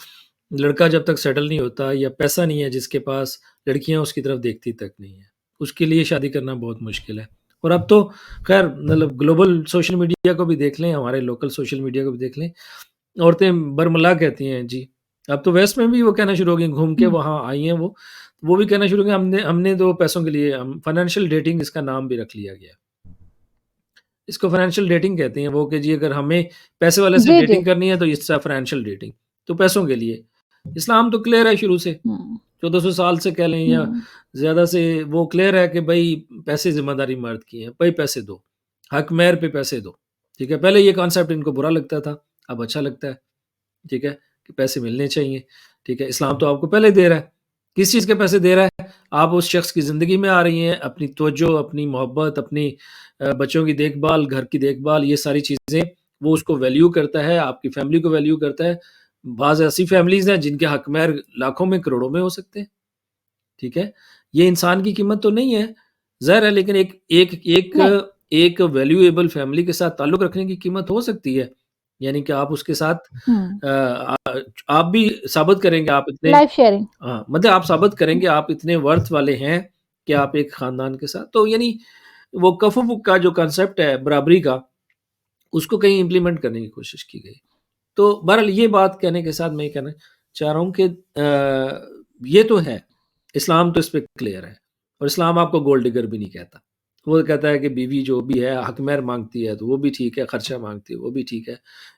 لڑکا جب تک سیٹل نہیں ہوتا یا پیسہ نہیں ہے جس کے پاس، لڑکیاں اس کی طرف دیکھتی تک نہیں ہیں، اس کے لیے شادی کرنا بہت مشکل ہے. اور اب تو خیر مطلب گلوبل سوشل میڈیا کو بھی دیکھ لیں، ہمارے لوکل سوشل میڈیا کو بھی دیکھ لیں، عورتیں برملا کہتی ہیں جی. اب تو ویسٹ میں بھی وہ کہنا شروع ہو گئی، گھوم کے وہاں آئی ہیں وہ بھی کہنا شروع ہو گیا ہم نے تو پیسوں کے لیے، فائنینشیل ڈیٹنگ اس کا نام بھی رکھ لیا گیا. اس کو فائنینشیل ڈیٹنگ کہتے ہیں وہ، کہ جی اگر ہمیں پیسے والے سے ڈیٹنگ کرنی ہے تو اس سے فائنینشیل ڈیٹنگ، تو پیسوں کے لیے. اسلام تو کلیئر ہے شروع سے، 1400 سال سے کہہ لیں یا زیادہ سے، وہ کلیئر ہے کہ بھائی پیسے ذمہ داری مرد کی ہے، بھائی پیسے دو، حق مہر پہ پیسے دو. ٹھیک ہے، پہلے یہ کانسیپٹ ان کو برا لگتا تھا، اب اچھا لگتا ہے. ٹھیک ہے کہ پیسے ملنے چاہیے. ٹھیک ہے، اسلام تو آپ کو پہلے دے رہا ہے. کس چیز کے پیسے دے رہا ہے؟ آپ اس شخص کی زندگی میں آ رہی ہیں، اپنی توجہ، اپنی محبت، اپنی بچوں کی دیکھ بھال، گھر کی دیکھ بھال، یہ ساری چیزیں وہ اس کو ویلیو کرتا ہے، آپ کی فیملی کو ویلیو کرتا ہے. بعض ایسی فیملیز ہیں جن کے حق مہر لاکھوں میں کروڑوں میں ہو سکتے ہیں. ٹھیک ہے، یہ انسان کی قیمت تو نہیں ہے. ظاہر ہے، لیکن ایک نہیں ویلیویبل فیملی کے ساتھ تعلق رکھنے کی قیمت ہو سکتی ہے، یعنی کہ آپ اس کے ساتھ آپ بھی ثابت کریں گے آپ اتنے، لائف شیئرنگ ہاں مطلب آپ ثابت کریں گے آپ اتنے ورتھ والے ہیں کہ آپ ایک خاندان کے ساتھ، تو یعنی وہ کفو کا جو کنسپٹ ہے برابری کا، اس کو کہیں امپلیمنٹ کرنے کی کوشش کی گئی. تو بہرحال یہ بات کہنے کے ساتھ میں یہ کہنا چاہ رہا ہوں کہ یہ تو ہے، اسلام تو اس پہ کلیئر ہے، اور اسلام آپ کو گولڈ ڈگر بھی نہیں کہتا. وہ کہتا ہے کہ بیوی جو بھی ہے حق مہر مانگتی ہے تو وہ بھی ٹھیک ہے، خرچہ مانگتی ہے وہ بھی ٹھیک ہے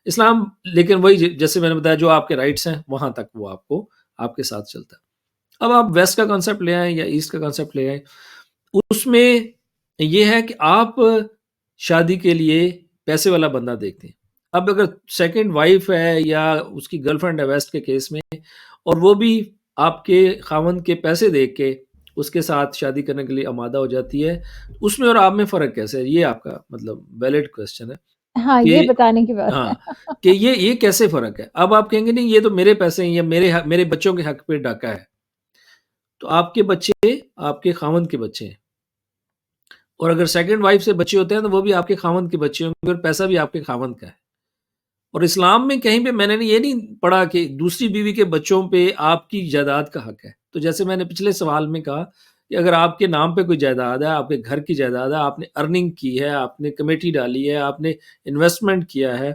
اسلام، لیکن وہی جیسے میں نے بتایا جو آپ کے رائٹس ہیں وہاں تک وہ آپ کے ساتھ چلتا ہے. اب آپ ویسٹ کا کنسپٹ لے آئیں یا ایسٹ کا کنسپٹ لے آئیں، اس میں یہ ہے کہ آپ شادی کے لیے پیسے والا بندہ دیکھتے ہیں. اب اگر سیکنڈ وائف ہے یا اس کی گرل فرینڈ ہے ویسٹ کے کیس میں، اور وہ بھی آپ کے خاوند کے پیسے دیکھ کے اس کے ساتھ شادی کرنے کے لیے آمادہ ہو جاتی ہے، اس میں اور آپ میں فرق کیسے ہے؟ یہ آپ کا مطلب ویلڈ کوشچن ہے ہاں یہ کہ بتانے کی بات ہے. ہاں کہ یہ کیسے فرق ہے. اب آپ کہیں گے نہیں یہ تو میرے پیسے ہیں یا میرے بچوں کے حق پہ ڈاکہ ہے، تو آپ کے بچے آپ کے خاوند کے بچے ہیں، اور اگر سیکنڈ وائف سے بچے ہوتے ہیں تو وہ بھی آپ کے خاوند کے بچے ہوں گے اور پیسہ بھی آپ کے خاوند کا ہے. اور اسلام میں کہیں پہ میں نے یہ نہیں پڑھا کہ دوسری بیوی کے بچوں پہ آپ کی جائیداد کا حق ہے. تو جیسے میں نے پچھلے سوال میں کہا کہ اگر آپ کے نام پہ کوئی جائیداد ہے، آپ کے گھر کی جائیداد ہے، آپ نے ارننگ کی ہے، آپ نے کمیٹی ڈالی ہے، آپ نے انویسٹمنٹ کیا ہے،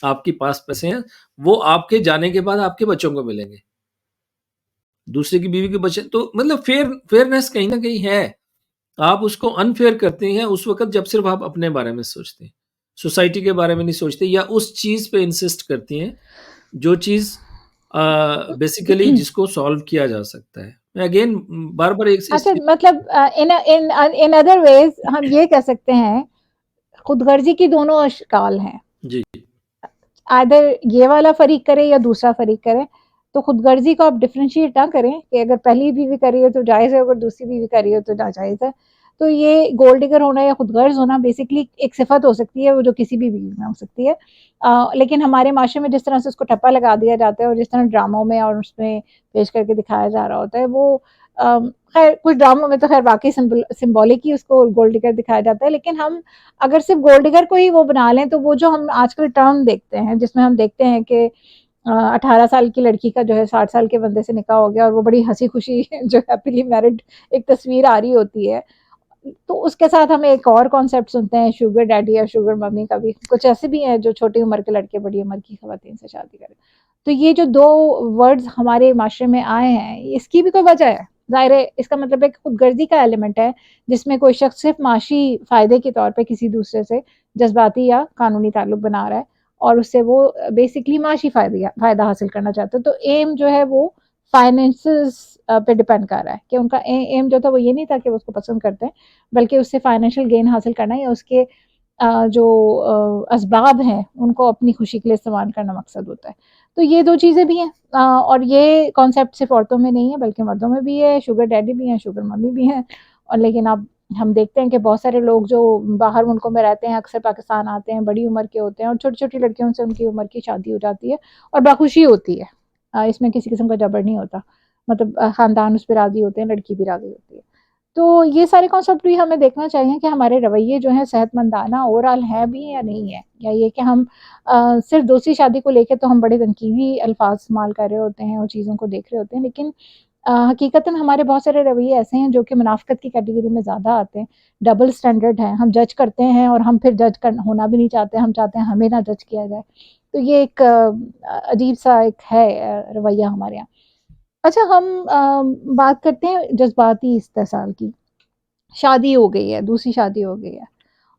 آپ کے پاس پیسے ہیں، وہ آپ کے جانے کے بعد آپ کے بچوں کو ملیں گے. دوسرے کی بیوی کے بچے تو مطلب فیئرنیس کہیں نہ کہیں ہے. آپ اس کو انفیئر کرتے ہیں اس وقت جب صرف آپ اپنے بارے میں سوچتے ہیں، سوسائٹی کے بارے میں نہیں سوچتے، یا اس چیز پہ انسسٹ کرتی ہیں جو چیز بیسیکلی جس کو سالو کیا جا سکتا ہے. میں اگین بار بار اچھا مطلب ان ادر ویز ہم یہ کہہ سکتے ہیں خود غرضی کی دونوں اشکال ہیں. جی آدر یہ والا فریق کرے یا دوسرا فریق کرے، تو خود غرضی کو آپ ڈفرینشیٹ نہ کریں کہ اگر پہلی بیوی کری ہے تو جائز ہے، اگر دوسری بیوی کری ہے تو ناجائز ہے. تو یہ گولڈ ڈگر ہونا یا خود غرض ہونا بیسکلی ایک صفت ہو سکتی ہے وہ جو کسی بھی بیوی میں ہو سکتی ہے. لیکن ہمارے معاشرے میں جس طرح سے اس کو ٹھپا لگا دیا جاتا ہے اور جس طرح ڈراموں میں اور اس میں پیش کر کے دکھایا جا رہا ہوتا ہے، وہ خیر کچھ ڈراموں میں تو خیر واقعی سمبولک ہی اس کو گولڈ ڈگر دکھایا جاتا ہے. لیکن ہم اگر صرف گولڈ ڈگر کو ہی وہ بنا لیں تو وہ جو ہم آج کل ٹرم دیکھتے ہیں جس میں ہم دیکھتے ہیں کہ 18 سال کی لڑکی کا جو ہے 60 سال کے بندے سے نکاح ہو گیا اور وہ بڑی ہنسی خوشی جو ہیپیلی میرڈ ایک تصویر آ رہی ہوتی ہے، تو اس کے ساتھ ہمیں ایک اور کانسیپٹ سنتے ہیں شوگر ڈیڈی یا شوگر ممی کا بھی. کچھ ایسے بھی ہیں جو چھوٹی عمر کے لڑکے بڑی عمر کی خواتین سے شادی کریں. تو یہ جو دو ورڈز ہمارے معاشرے میں آئے ہیں اس کی بھی کوئی وجہ ہے. ظاہر ہے اس کا مطلب ایک خود غرضی کا ایلیمنٹ ہے جس میں کوئی شخص صرف معاشی فائدے کے طور پہ کسی دوسرے سے جذباتی یا قانونی تعلق بنا رہا ہے اور اس سے وہ بیسکلی معاشی فائدہ حاصل کرنا چاہتے ہیں. تو ایم جو ہے وہ فائنینسز پہ ڈیپینڈ کر رہا ہے کہ ان کا ایم جو تھا وہ یہ نہیں تھا کہ وہ اس کو پسند کرتے ہیں، بلکہ اس سے فائنینشیل گین حاصل کرنا یا اس کے جو اسباب ہیں ان کو اپنی خوشی کے لیے استعمال کرنا مقصد ہوتا ہے. تو یہ دو چیزیں بھی ہیں، اور یہ کانسیپٹ صرف عورتوں میں نہیں ہے بلکہ مردوں میں بھی ہے. شوگر ڈیڈی بھی ہیں، شوگر ممی بھی ہیں. اور لیکن اب ہم دیکھتے ہیں کہ بہت سارے لوگ جو باہر ملکوں میں رہتے ہیں اکثر پاکستان آتے ہیں، بڑی عمر کے ہوتے ہیں اور چھوٹی چھوٹی لڑکیوں سے ان کی عمر کی شادی ہو جاتی ہے اور باخوشی ہوتی ہے. اس میں کسی قسم کا جبر نہیں ہوتا، مطلب خاندان اس پہ راضی ہوتے ہیں، لڑکی بھی راضی ہوتی ہے. تو یہ سارے کانسیپٹ بھی ہمیں دیکھنا چاہیے کہ ہمارے رویے جو ہیں صحت مندانہ اوور آل ہے بھی یا نہیں ہے، یا یہ کہ ہم صرف دوسری شادی کو لے کے تو ہم بڑے تنقیدی الفاظ استعمال کر رہے ہوتے ہیں اور چیزوں کو دیکھ رہے ہوتے ہیں، لیکن حقیقتاً ہمارے بہت سارے رویے ایسے ہیں جو کہ منافقت کی کیٹیگری میں زیادہ آتے ہیں. ڈبل سٹینڈرڈ ہیں، ہم جج کرتے ہیں اور ہم پھر جج ہونا بھی نہیں چاہتے، ہم چاہتے ہیں ہمیں نہ جج کیا جائے. تو یہ ایک عجیب سا ایک ہے رویہ ہمارے یہاں. اچھا ہم بات کرتے ہیں جذباتی استحصال کی. شادی ہو گئی ہے، دوسری شادی ہو گئی ہے،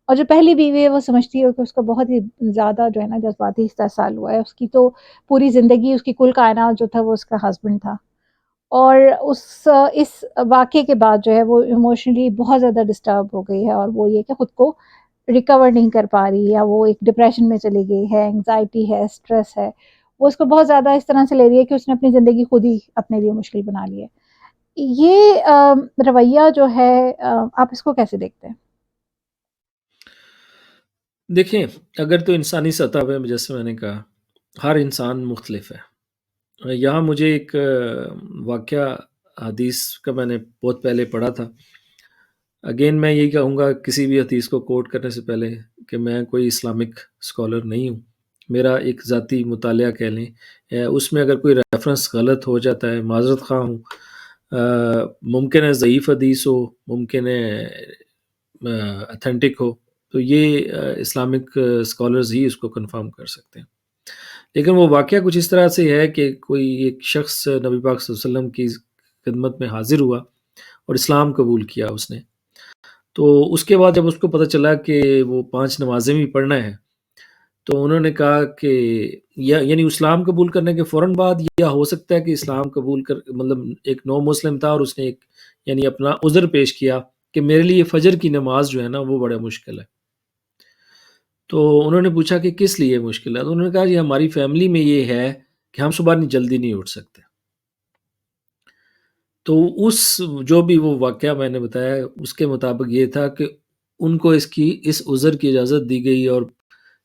اور جو پہلی بیوی ہے وہ سمجھتی ہے کہ اس کو بہت ہی زیادہ جو ہے نا جذباتی استحصال ہوا ہے. اس کی تو پوری زندگی، اس کی کل کائنات جو تھا وہ اس کا ہسبینڈ تھا، اور اس واقعے کے بعد جو ہے وہ ایموشنلی بہت زیادہ ڈسٹرب ہو گئی ہے اور وہ یہ کہ خود کو ریکور نہیں کر پا رہی، یا وہ ایک ڈپریشن میں چلی گئی ہے، انگزائٹی ہے، اسٹریس ہے. وہ اس کو بہت زیادہ اس طرح سے لے رہی ہے کہ اس نے اپنی زندگی خود ہی اپنے لیے مشکل بنا لی ہے. یہ رویہ جو ہے آپ اس کو کیسے دیکھتے ہیں؟ دیکھیں اگر تو انسانی سطح پہ جیسے میں نے کہا ہر انسان مختلف ہے. یہاں مجھے ایک واقعہ حدیث کا میں نے بہت پہلے پڑھا تھا. اگین میں یہی کہوں گا کسی بھی حدیث کو کوٹ کرنے سے پہلے کہ میں کوئی اسلامک اسکالر نہیں ہوں، میرا ایک ذاتی مطالعہ کہہ لیں، اس میں اگر کوئی ریفرنس غلط ہو جاتا ہے معذرت خواہ ہوں، ممکن ہے ضعیف حدیث ہو، ممکن ہے اتھینٹک ہو، تو یہ اسلامک اسکالرز ہی اس کو کنفرم کر سکتے ہیں۔ لیکن وہ واقعہ کچھ اس طرح سے ہے کہ کوئی ایک شخص نبی پاک صلی اللہ علیہ وسلم کی خدمت میں حاضر ہوا اور اسلام قبول کیا اس نے، تو اس کے بعد جب اس کو پتہ چلا کہ وہ 5 نمازیں بھی پڑھنا ہے، تو انہوں نے کہا کہ یعنی اسلام قبول کرنے کے فوراً بعد یا ہو سکتا ہے کہ اسلام قبول کر مطلب ایک نو مسلم تھا اور اس نے ایک یعنی اپنا عذر پیش کیا کہ میرے لیے فجر کی نماز جو ہے نا وہ بڑا مشکل ہے۔ تو انہوں نے پوچھا کہ کس لیے مشکل ہے، تو انہوں نے کہا جی ہماری فیملی میں یہ ہے کہ ہم صبح جلدی نہیں اٹھ سکتے۔ تو اس جو بھی وہ واقعہ میں نے بتایا اس کے مطابق یہ تھا کہ ان کو اس عذر کی اجازت دی گئی اور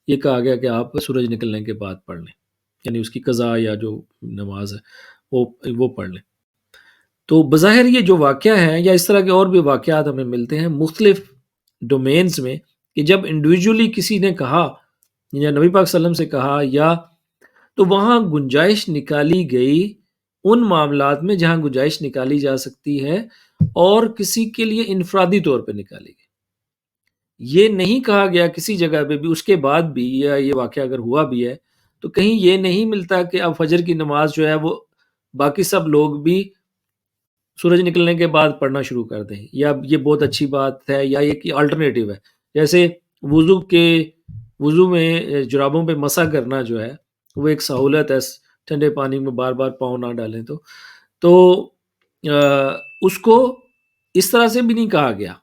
یہ کہا گیا کہ آپ سورج نکلنے کے بعد پڑھ لیں، یعنی اس کی قضا یا جو نماز ہے وہ پڑھ لیں۔ تو بظاہر یہ جو واقعہ ہے یا اس طرح کے اور بھی واقعات ہمیں ملتے ہیں مختلف ڈومینز میں کہ جب انڈیویجولی کسی نے کہا یا نبی پاک صلی اللہ علیہ وسلم سے کہا یا تو وہاں گنجائش نکالی گئی ان معاملات میں جہاں گنجائش نکالی جا سکتی ہے اور کسی کے لیے انفرادی طور پہ نکالی گئی۔ یہ نہیں کہا گیا کسی جگہ پہ بھی اس کے بعد بھی یا یہ واقعہ اگر ہوا بھی ہے تو کہیں یہ نہیں ملتا کہ اب فجر کی نماز جو ہے وہ باقی سب لوگ بھی سورج نکلنے کے بعد پڑھنا شروع کر دیں یا یہ بہت اچھی بات ہے یا یہ الٹرنیٹیو ہے۔ جیسے وضو میں جرابوں پہ مسح کرنا جو ہے وہ ایک سہولت ہے، ٹھنڈے پانی میں بار بار پاؤں نہ ڈالیں تو اس کو اس طرح سے بھی نہیں کہا گیا۔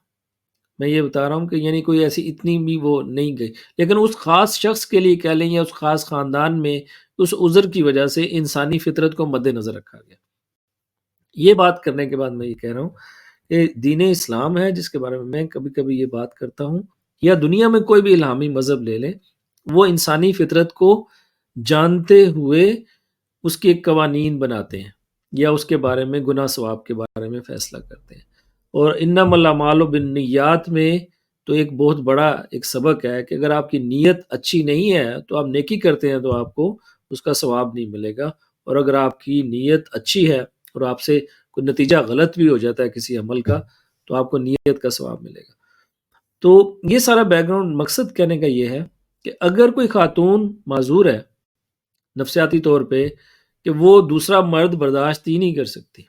میں یہ بتا رہا ہوں کہ یعنی کوئی ایسی اتنی بھی وہ نہیں گئی، لیکن اس خاص شخص کے لیے کہہ لیں یا اس خاص خاندان میں اس عذر کی وجہ سے انسانی فطرت کو مد نظر رکھا گیا۔ یہ بات کرنے کے بعد میں یہ کہہ رہا ہوں کہ دین اسلام ہے جس کے بارے میں کبھی کبھی یہ بات کرتا ہوں، یا دنیا میں کوئی بھی الہامی مذہب لے لیں، وہ انسانی فطرت کو جانتے ہوئے اس کے قوانین بناتے ہیں یا اس کے بارے میں گناہ ثواب کے بارے میں فیصلہ کرتے ہیں۔ اور انما الاعمال بالنیات میں تو ایک بہت بڑا ایک سبق ہے کہ اگر آپ کی نیت اچھی نہیں ہے تو آپ نیکی کرتے ہیں تو آپ کو اس کا ثواب نہیں ملے گا، اور اگر آپ کی نیت اچھی ہے اور آپ سے کوئی نتیجہ غلط بھی ہو جاتا ہے کسی عمل کا تو آپ کو نیت کا ثواب ملے گا۔ تو یہ سارا بیک گراؤنڈ مقصد کہنے کا یہ ہے کہ اگر کوئی خاتون معذور ہے نفسیاتی طور پہ کہ وہ دوسرا مرد برداشت ہی نہیں کر سکتی،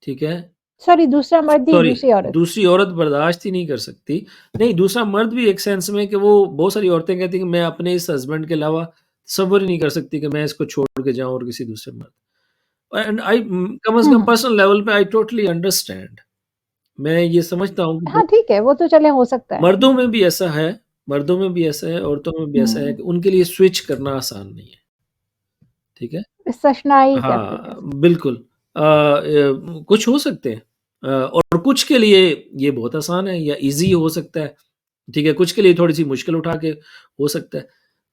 ٹھیک ہے، سوری دوسرا مرد ہی دوسری عورت برداشت ہی نہیں کر سکتی، نہیں دوسرا مرد بھی ایک سینس میں کہ وہ بہت ساری عورتیں کہتی ہیں کہ میں اپنے اس ہسبینڈ کے علاوہ تصور ہی نہیں کر سکتی کہ میں اس کو چھوڑ کے جاؤں اور کسی دوسرے مرد، and come is come personal level پہ آئی ٹوٹلی انڈرسٹینڈ، میں یہ سمجھتا ہوں کہ ہاں ٹھیک ہے وہ تو چلے ہو سکتا ہے، مردوں میں بھی ایسا ہے عورتوں میں بھی ایسا ہے کہ ان کے لیے سوئچ کرنا آسان نہیں ہے، ٹھیک ہے، استثنائی ہاں بالکل، کچھ ہو سکتے ہیں اور کچھ کے لیے یہ بہت آسان ہے یا ایزی ہو سکتا ہے، ٹھیک ہے، کچھ کے لیے تھوڑی سی مشکل اٹھا کے ہو سکتا ہے۔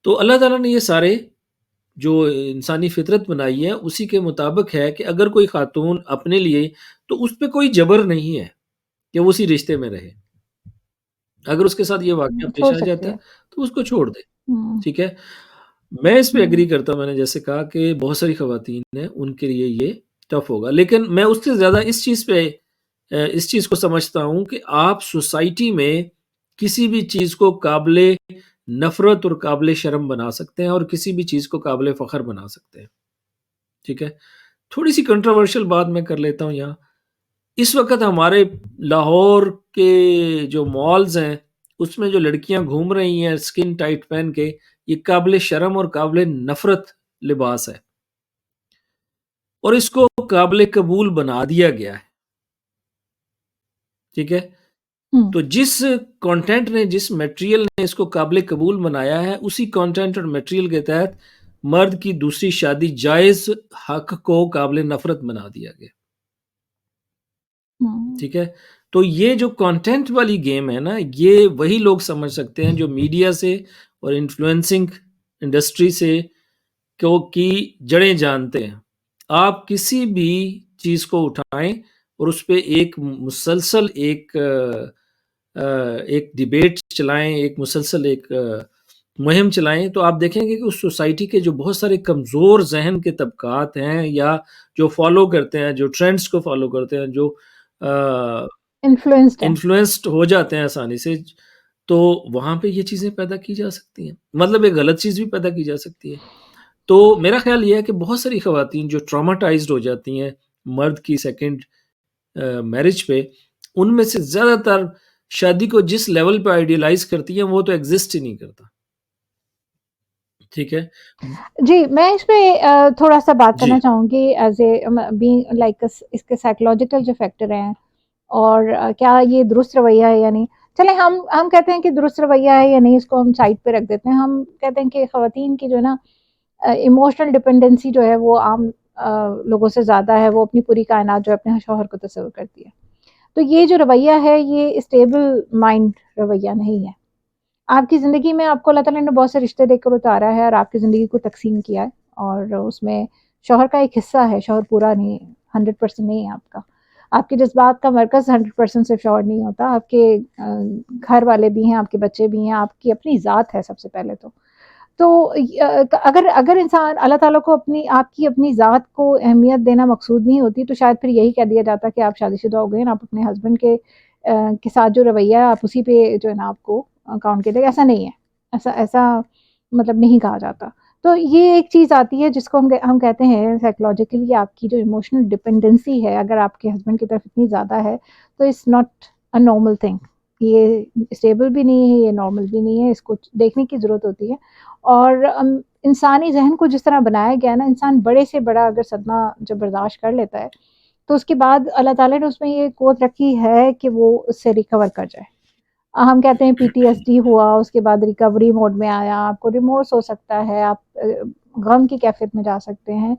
تو اللہ تعالیٰ نے یہ سارے جو انسانی فطرت بنائی ہے اسی کے مطابق ہے کہ اگر کوئی خاتون اپنے لیے تو اس پہ کوئی جبر نہیں ہے کہ وہ اسی رشتے میں رہے، اگر اس کے ساتھ یہ واقعہ پیش آ جاتا ہے تو اس کو چھوڑ دے، ٹھیک ہے۔ میں اس پہ ایگری کرتا ہوں، میں نے جیسے کہا کہ بہت ساری خواتین ہیں ان کے لیے یہ ٹف ہوگا، لیکن میں اس سے زیادہ اس چیز کو سمجھتا ہوں کہ آپ سوسائٹی میں کسی بھی چیز کو قابل نفرت اور قابل شرم بنا سکتے ہیں اور کسی بھی چیز کو قابل فخر بنا سکتے ہیں، ٹھیک ہے۔ تھوڑی سی کنٹروورشل بات میں کر لیتا ہوں یہاں، اس وقت ہمارے لاہور کے جو مالز ہیں اس میں جو لڑکیاں گھوم رہی ہیں سکن ٹائٹ پہن کے، یہ قابل شرم اور قابل نفرت لباس ہے اور اس کو قابل قبول بنا دیا گیا ہے، ٹھیک ہے۔ تو جس کانٹینٹ نے جس میٹریل نے اس کو قابل قبول بنایا ہے اسی کانٹینٹ اور میٹریل کے تحت مرد کی دوسری شادی جائز حق کو قابل نفرت بنا دیا گیا، ٹھیک ہے۔ تو یہ جو کانٹینٹ والی گیم ہے نا یہ وہی لوگ سمجھ سکتے ہیں جو میڈیا سے اور انفلوئنسنگ انڈسٹری سے کی جڑیں جانتے ہیں۔ آپ کسی بھی چیز کو اٹھائیں اور اس پہ ایک مسلسل ایک ڈیبیٹ چلائیں، ایک مسلسل ایک مہم چلائیں، تو آپ دیکھیں گے کہ اس سوسائٹی کے جو بہت سارے کمزور ذہن کے طبقات ہیں، یا جو فالو کرتے ہیں، جو ٹرینڈز کو فالو کرتے ہیں، جو انفلوئنسڈ ہیں. انفلوئنسڈ ہو جاتے ہیں آسانی سے، تو وہاں پہ یہ چیزیں پیدا کی جا سکتی ہیں، مطلب ایک غلط چیز بھی پیدا کی جا سکتی ہے. تو میرا خیال یہ ہے کہ بہت ساری خواتین جو ٹراماٹائزڈ ہو جاتی ہیں مرد کی سیکنڈ میرج پہ، ان میں سے زیادہ تر شادی کو جس لیول پہ آئیڈیلائز کرتی ہیں وہ تو ایگزسٹ ہی نہیں کرتا. ٹھیک ہے جی، میں اس پہ تھوڑا سا بات جی کرنا چاہوں گی ایز اے بینگ لائک اس کے سائیکولوجیکل جو فیکٹر ہیں، اور کیا یہ درست رویہ ہے یا نہیں. چلیں ہم کہتے ہیں کہ درست رویہ ہے یا نہیں، اس کو ہم سائڈ پہ رکھ دیتے ہیں. ہم کہتے ہیں کہ خواتین کی جو ہے نا ایموشنل ڈپینڈنسی جو ہے وہ عام لوگوں سے زیادہ ہے. وہ اپنی پوری کائنات جو ہے اپنے شوہر کو تصور کرتی ہے. تو یہ جو رویہ ہے یہ اسٹیبل مائنڈ رویہ نہیں ہے. آپ کی زندگی میں آپ کو اللہ تعالیٰ نے بہت سے رشتے دے کر اتارا ہے اور آپ کی زندگی کو تقسیم کیا ہے، اور اس میں شوہر کا ایک حصہ ہے. شوہر پورا نہیں ہے، 100% نہیں ہے آپ کا. آپ کے جذبات کا مرکز 100% صرف شوہر نہیں ہوتا. آپ کے گھر والے بھی ہیں، آپ کے بچے بھی ہیں، آپ کی اپنی ذات ہے سب سے پہلے تو اگر انسان اللہ تعالیٰ کو آپ کی اپنی ذات کو اہمیت دینا مقصود نہیں ہوتی، تو شاید پھر یہی کہہ دیا جاتا کہ آپ شادی شدہ ہو گئے ہیں، آپ اپنے ہسبینڈ کے ساتھ جو رویہ ہے آپ اسی پہ جو ہے نا آپ کو کاؤنٹ کر دیں. ایسا نہیں ہے، ایسا مطلب نہیں کہا جاتا. تو یہ ایک چیز آتی ہے جس کو ہم کہتے ہیں سائیکولوجیکلی آپ کی جو ایموشنل ڈپینڈنسی ہے، اگر آپ کے ہسبینڈ کی طرف اتنی زیادہ ہے تو it's not a normal thing. یہ اسٹیبل بھی نہیں ہے، یہ نارمل بھی نہیں ہے. اس کو دیکھنے کی ضرورت ہوتی ہے. اور انسانی ذہن کو جس طرح بنایا گیا نا، انسان بڑے سے بڑا اگر صدمہ جب برداشت کر لیتا ہے تو اس کے بعد اللہ تعالیٰ نے اس میں یہ قوت رکھی ہے کہ وہ اس سے ریکور کر جائے. ہم کہتے ہیں PTSD ہوا، اس کے بعد ریکوری موڈ میں آیا، آپ کو ریمورس ہو سکتا ہے، آپ غم کی کیفیت میں جا سکتے ہیں.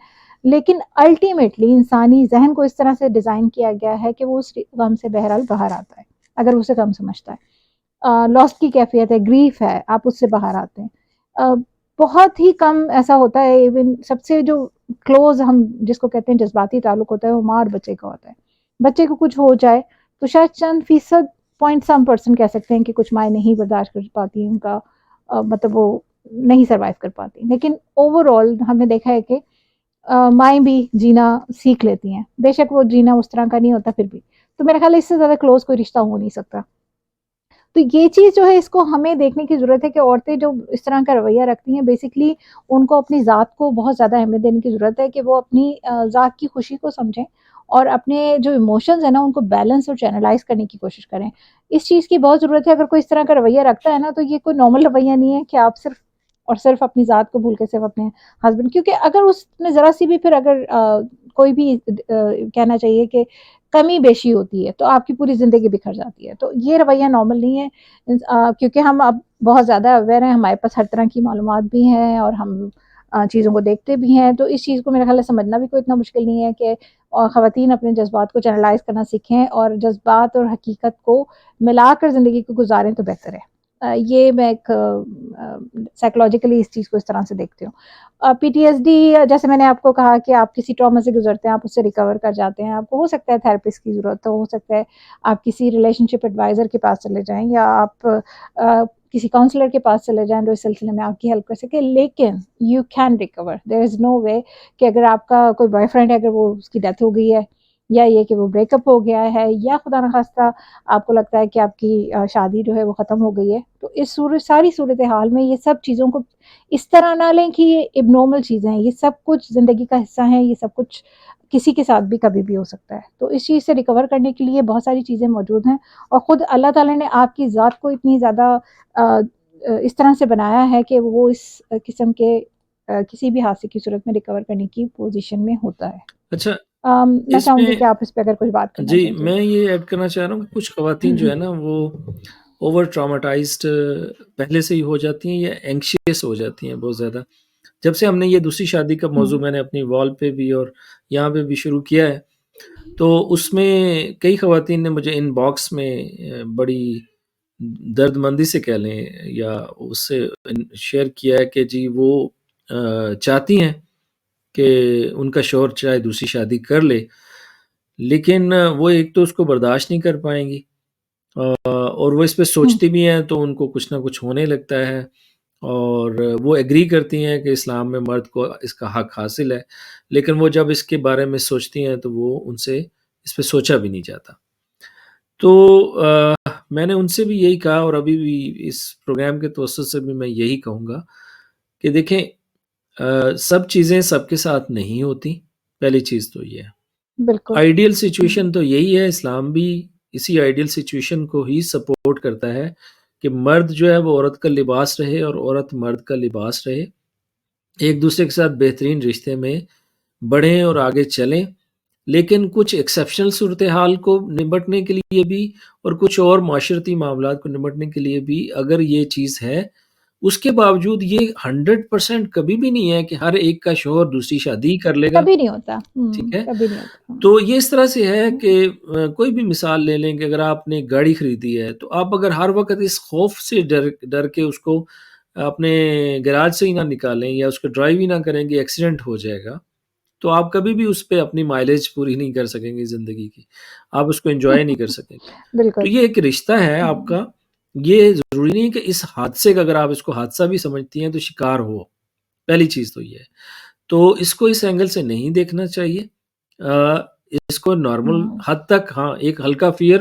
لیکن الٹیمیٹلی انسانی ذہن کو اس طرح سے ڈیزائن کیا گیا ہے کہ وہ اس غم سے بہرحال باہر آتا ہے اگر اسے غم سمجھتا ہے. لاس کی کیفیت ہے، گریف ہے، آپ اس سے باہر آتے ہیں. بہت ہی کم ایسا ہوتا ہے، ایون سب سے جو کلوز ہم جس کو کہتے ہیں جذباتی تعلق ہوتا ہے وہ ماں اور بچے کا ہوتا ہے. بچے کو کچھ ہو جائے تو شاید چند فیصد %، کہہ سکتے ہیں کہ کچھ مائیں نہیں برداشت کر پاتی، ان کا مطلب وہ نہیں سروائیو کر پاتی. لیکن اوور آل ہم نے دیکھا ہے کہ مائیں بھی جینا سیکھ لیتی ہیں، بے شک وہ جینا اس طرح کا نہیں ہوتا پھر بھی. تو میرا خیال ہے اس سے زیادہ کلوز کوئی رشتہ ہو نہیں سکتا. تو یہ چیز جو ہے اس کو ہمیں دیکھنے کی ضرورت ہے کہ عورتیں جو اس طرح کا رویہ رکھتی ہیں بیسکلی ان کو اپنی ذات کو بہت زیادہ اہمیت دینے کی ضرورت ہے کہ وہ اپنی ذات کی خوشی کو سمجھیں اور اپنے جو ایموشنز ہیں نا ان کو بیلنس اور چینلائز کرنے کی کوشش کریں. اس چیز کی بہت ضرورت ہے. اگر کوئی اس طرح کا رویہ رکھتا ہے نا تو یہ کوئی نارمل رویہ نہیں ہے کہ آپ صرف اور صرف اپنی ذات کو بھول کے صرف اپنے ہسبینڈ، کیونکہ اگر اس میں ذرا سی بھی پھر اگر کوئی بھی کہنا چاہیے کہ کمی بیشی ہوتی ہے تو آپ کی پوری زندگی بکھر جاتی ہے. تو یہ رویہ نارمل نہیں ہے، کیونکہ ہم اب بہت زیادہ اویئر ہیں، ہمارے پاس ہر طرح کی معلومات بھی ہیں اور ہم چیزوں کو دیکھتے بھی ہیں. تو اس چیز کو میرے خیال سے سمجھنا بھی کوئی اتنا مشکل نہیں ہے کہ خواتین اپنے جذبات کو چینلائز کرنا سیکھیں اور جذبات اور حقیقت کو ملا کر زندگی کو گزاریں تو بہتر ہے. یہ میں ایک سائیکولوجیکلی اس چیز کو اس طرح سے دیکھتی ہوں. PTSD جیسے میں نے آپ کو کہا کہ آپ کسی ٹراما سے گزرتے ہیں، آپ اس سے ریکور کر جاتے ہیں. آپ کو ہو سکتا ہے تھراپسٹ کی ضرورت ہو سکتا ہے آپ کسی ریلیشن شپ ایڈوائزر کے پاس چلے جائیں، یا آپ کسی کاؤنسلر کے پاس چلے جائیں جو اس سلسلے میں آپ کی ہیلپ کر سکے. لیکن یو کین ریکور. دیر از نو وے کہ اگر آپ کا کوئی بوائے فرینڈ ہے، اگر وہ اس کی ڈیتھ ہو گئی ہے، یا یہ کہ وہ بریک اپ ہو گیا ہے، یا خدا نخواستہ آپ کو لگتا ہے کہ آپ کی شادی جو ہے وہ ختم ہو گئی ہے، تو اس ساری صورتحال میں یہ سب چیزوں کو اس طرح نہ لیں کہ یہ اب نارمل چیزیں ہیں. یہ سب کچھ زندگی کا حصہ ہیں، یہ سب کچھ کسی کے ساتھ بھی کبھی بھی ہو سکتا ہے. تو اس چیز سے ریکور کرنے کے لیے بہت ساری چیزیں موجود ہیں، اور خود اللہ تعالیٰ نے آپ کی ذات کو اتنی زیادہ اس طرح سے بنایا ہے کہ وہ اس قسم کے کسی بھی حادثے کی صورت میں ریکور کرنے کی پوزیشن میں ہوتا ہے. اچھا میں اس چاہوں میں گی کہ آپ اس پہ اگر کچھ بات کرنا جی چاہیں. میں یہ ایڈ کرنا چاہ رہا ہوں کہ کچھ خواتین جو ہے نا وہ اوور ٹراماٹائزڈ پہلے سے ہی ہو جاتی ہیں یا اینکشیس ہو جاتی ہیں بہت زیادہ. جب سے ہم نے یہ دوسری شادی کا موضوع میں نے اپنی وال پہ بھی اور یہاں پہ بھی شروع کیا ہے، تو اس میں کئی خواتین نے مجھے ان باکس میں بڑی درد مندی سے کہہ لیں یا اس سے شیئر کیا ہے کہ جی وہ چاہتی ہیں کہ ان کا شوہر چاہے دوسری شادی کر لے، لیکن وہ ایک تو اس کو برداشت نہیں کر پائیں گی، اور وہ اس پہ سوچتی بھی ہیں تو ان کو کچھ نہ کچھ ہونے لگتا ہے، اور وہ ایگری کرتی ہیں کہ اسلام میں مرد کو اس کا حق حاصل ہے، لیکن وہ جب اس کے بارے میں سوچتی ہیں تو وہ ان سے اس پہ سوچا بھی نہیں جاتا۔ تو میں نے ان سے بھی یہی کہا، اور ابھی بھی اس پروگرام کے توسط سے بھی میں یہی کہوں گا کہ دیکھیں، سب چیزیں سب کے ساتھ نہیں ہوتی، پہلی چیز تو یہ ہے۔ بالکل۔ آئیڈیل سچویشن تو یہی ہے، اسلام بھی اسی آئیڈیل سچویشن کو ہی سپورٹ کرتا ہے کہ مرد جو ہے وہ عورت کا لباس رہے اور عورت مرد کا لباس رہے، ایک دوسرے کے ساتھ بہترین رشتے میں بڑھیں اور آگے چلیں، لیکن کچھ ایکسیپشنل صورتحال کو نمٹنے کے لیے بھی اور کچھ اور معاشرتی معاملات کو نمٹنے کے لیے بھی اگر یہ چیز ہے، اس کے باوجود یہ 100% کبھی بھی نہیں ہے کہ ہر ایک کا شوہر دوسری شادی ہی کر لے گا، کبھی نہیں ہوتا، ٹھیک ہے؟ کبھی نہیں ہوتا۔ تو یہ اس طرح سے ہے کہ کوئی بھی مثال لے لیں کہ اگر آپ نے گاڑی خریدی ہے تو آپ اگر ہر وقت اس خوف سے ڈر کے اس کو اپنے گراج سے ہی نہ نکالیں یا اس کو ڈرائیو ہی نہ کریں کہ ایکسیڈنٹ ہو جائے گا، تو آپ کبھی بھی اس پہ اپنی مائلیج پوری نہیں کر سکیں گے زندگی کی، آپ اس کو انجوائے نہیں کر سکیں گے۔ تو بالکل۔ یہ ایک رشتہ ہے آپ کا، یہ ضروری نہیں کہ اس حادثے کا اگر آپ اس کو حادثہ بھی سمجھتی ہیں تو شکار ہو، پہلی چیز تو یہ ہے۔ تو اس کو اس اینگل سے نہیں دیکھنا چاہیے، اس کو نارمل حد تک، ہاں ایک ہلکا فیئر،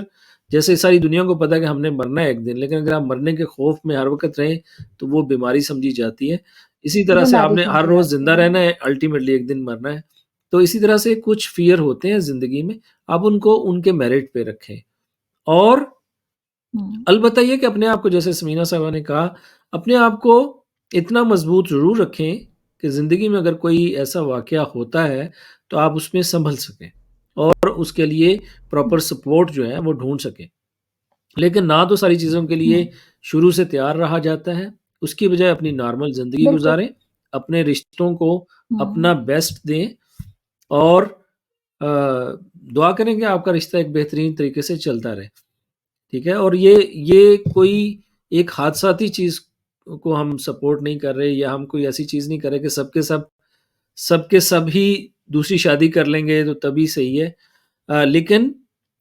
جیسے ساری دنیا کو پتا کہ ہم نے مرنا ہے ایک دن، لیکن اگر آپ مرنے کے خوف میں ہر وقت رہیں تو وہ بیماری سمجھی جاتی ہے۔ اسی طرح سے آپ بیماری نے ہر سمجھی روز جاتی زندہ رہنا ہے، الٹیمیٹلی ایک دن مرنا ہے۔ تو اسی طرح سے کچھ فیئر ہوتے ہیں زندگی میں، آپ ان کو ان کے میرٹ پہ رکھیں، اور البتہ یہ کہ اپنے آپ کو، جیسے سمینہ صاحبہ نے کہا، اپنے آپ کو اتنا مضبوط ضرور رکھیں کہ زندگی میں اگر کوئی ایسا واقعہ ہوتا ہے تو آپ اس میں سنبھل سکیں اور اس کے لیے پراپر سپورٹ جو ہے وہ ڈھونڈ سکیں، لیکن نہ تو ساری چیزوں کے لیے شروع سے تیار رہا جاتا ہے، اس کی بجائے اپنی نارمل زندگی بالکل۔ گزاریں، اپنے رشتوں کو اپنا بیسٹ دیں، اور دعا کریں کہ آپ کا رشتہ ایک بہترین طریقے سے چلتا رہے، ٹھیک ہے؟ اور یہ کوئی ایک حادثاتی چیز کو ہم سپورٹ نہیں کر رہے، یا ہم کوئی ایسی چیز نہیں کر رہے کہ سب کے سب ہی دوسری شادی کر لیں گے تو تبھی صحیح ہے، لیکن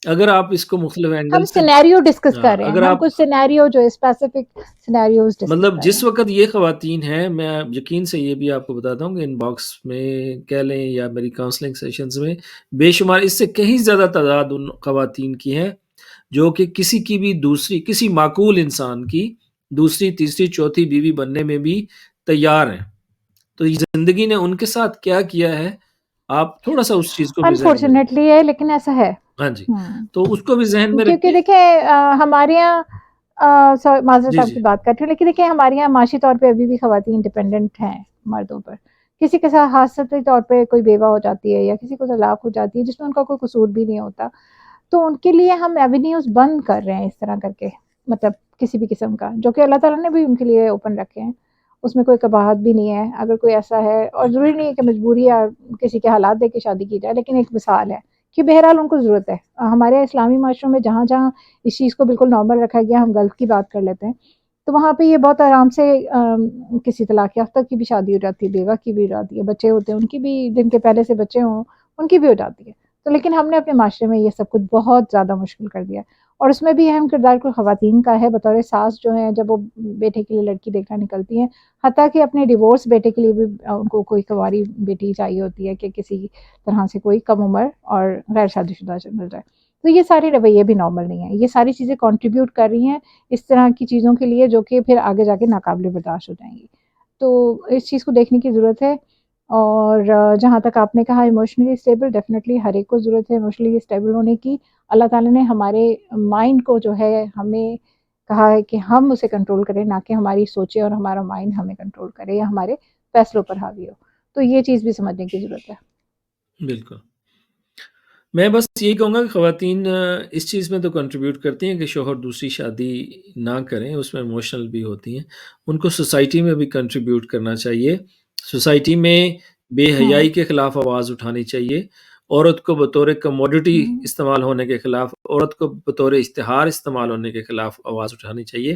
اگر آپ اس کو مختلف اینگل ہم سے، سینیریو ڈسکس کر رہے ہیں، اگر ہم آپ کچھ سینیریو جو اسپیسیفک سینیریوز ڈسکس مطلب کر رہے جس ہیں۔ وقت یہ خواتین ہیں، میں یقین سے یہ بھی آپ کو بتاتا ہوں کہ ان باکس میں کہہ لیں یا میری کاؤنسلنگ سیشنز میں بے شمار، اس سے کہیں زیادہ تعداد ان خواتین کی ہے جو کہ کسی کی بھی دوسری، کسی معقول انسان کی دوسری تیسری چوتھی بیوی بننے میں بھی تیار ہیں۔ تو یہ زندگی نے ان کے ساتھ کیا کیا ہے، آپ تھوڑا سا اس چیز کو بھی ذہن میں رکھیں۔ انفارچونیٹلی ہے، لیکن ایسا ہے۔ ہاں جی، تو اس کو بھی ذہن میں کیونکہ رکھیے۔ دیکھیں ہمارے یہاں معذرت جی آپ جی کی بات کرتی ہوں، لیکن دیکھیں ہمارے یہاں معاشی طور پہ ابھی بھی خواتین ڈپینڈنٹ ہیں مردوں پر۔ کسی کے ساتھ حادثاتی طور پہ کوئی بیوہ ہو جاتی ہے یا کسی کو طلاق ہو جاتی ہے جس میں ان کا کوئی قصور بھی نہیں ہوتا، تو ان کے لیے ہم ایونیوز بند کر رہے ہیں اس طرح کر کے، مطلب کسی بھی قسم کا، جو کہ اللہ تعالیٰ نے بھی ان کے لیے اوپن رکھے ہیں، اس میں کوئی قباحت بھی نہیں ہے اگر کوئی ایسا ہے، اور ضروری نہیں ہے کہ مجبوری یا کسی کے حالات دیکھ کے شادی کی جائے، لیکن ایک مثال ہے کہ بہرحال ان کو ضرورت ہے۔ ہمارے اسلامی معاشروں میں جہاں جہاں اس چیز کو بالکل نارمل رکھا گیا، ہم گلف کی بات کر لیتے ہیں، تو وہاں پہ یہ بہت آرام سے کسی طلاق یافتہ کی بھی شادی ہو جاتی ہے، بیوہ کی بھی ہو جاتی ہے، بچے ہوتے ہیں ان کی بھی، جن کے پہلے سے بچے ہوں ان کی بھی ہو جاتی ہے۔ تو لیکن ہم نے اپنے معاشرے میں یہ سب کچھ بہت زیادہ مشکل کر دیا، اور اس میں بھی اہم کردار کوئی خواتین کا ہے بطور ساس، جو ہیں جب وہ بیٹے کے لیے لڑکی دیکھنا نکلتی ہیں، حتیٰ کہ اپنے ڈیورس بیٹے کے لیے بھی ان کو کوئی کنواری بیٹی چاہیے ہوتی ہے کہ کسی طرح سے کوئی کم عمر اور غیر شادی شدہ مل جائے۔ تو یہ سارے رویے بھی نارمل نہیں ہیں، یہ ساری چیزیں کنٹریبیوٹ کر رہی ہیں اس طرح کی چیزوں کے لیے جو کہ پھر آگے جا کے ناقابل برداشت ہو جائیں گی۔ تو اس چیز کو دیکھنے کی ضرورت ہے۔ اور جہاں تک آپ نے کہا ایموشنلی اسٹیبل، ڈیفینیٹلی ہر ایک کو ضرورت ہے ایموشنلی اسٹیبل ہونے کی۔ اللہ تعالیٰ نے ہمارے مائنڈ کو جو ہے ہمیں کہا ہے کہ ہم اسے کنٹرول کریں، نہ کہ ہماری سوچیں اور ہمارا مائنڈ ہمیں کنٹرول کرے یا ہمارے فیصلوں پر حاوی ہو۔ تو یہ چیز بھی سمجھنے کی ضرورت ہے۔ بالکل، میں بس یہی کہوں گا کہ خواتین اس چیز میں تو کنٹریبیوٹ کرتی ہیں کہ شوہر دوسری شادی نہ کریں، اس میں ایموشنل بھی ہوتی ہیں، ان کو سوسائٹی میں بھی کنٹریبیوٹ کرنا چاہیے، سوسائٹی میں بے حیائی کے خلاف آواز اٹھانی چاہیے، عورت کو بطور کموڈٹی استعمال ہونے کے خلاف، عورت کو بطور اشتہار استعمال ہونے کے خلاف آواز اٹھانی چاہیے،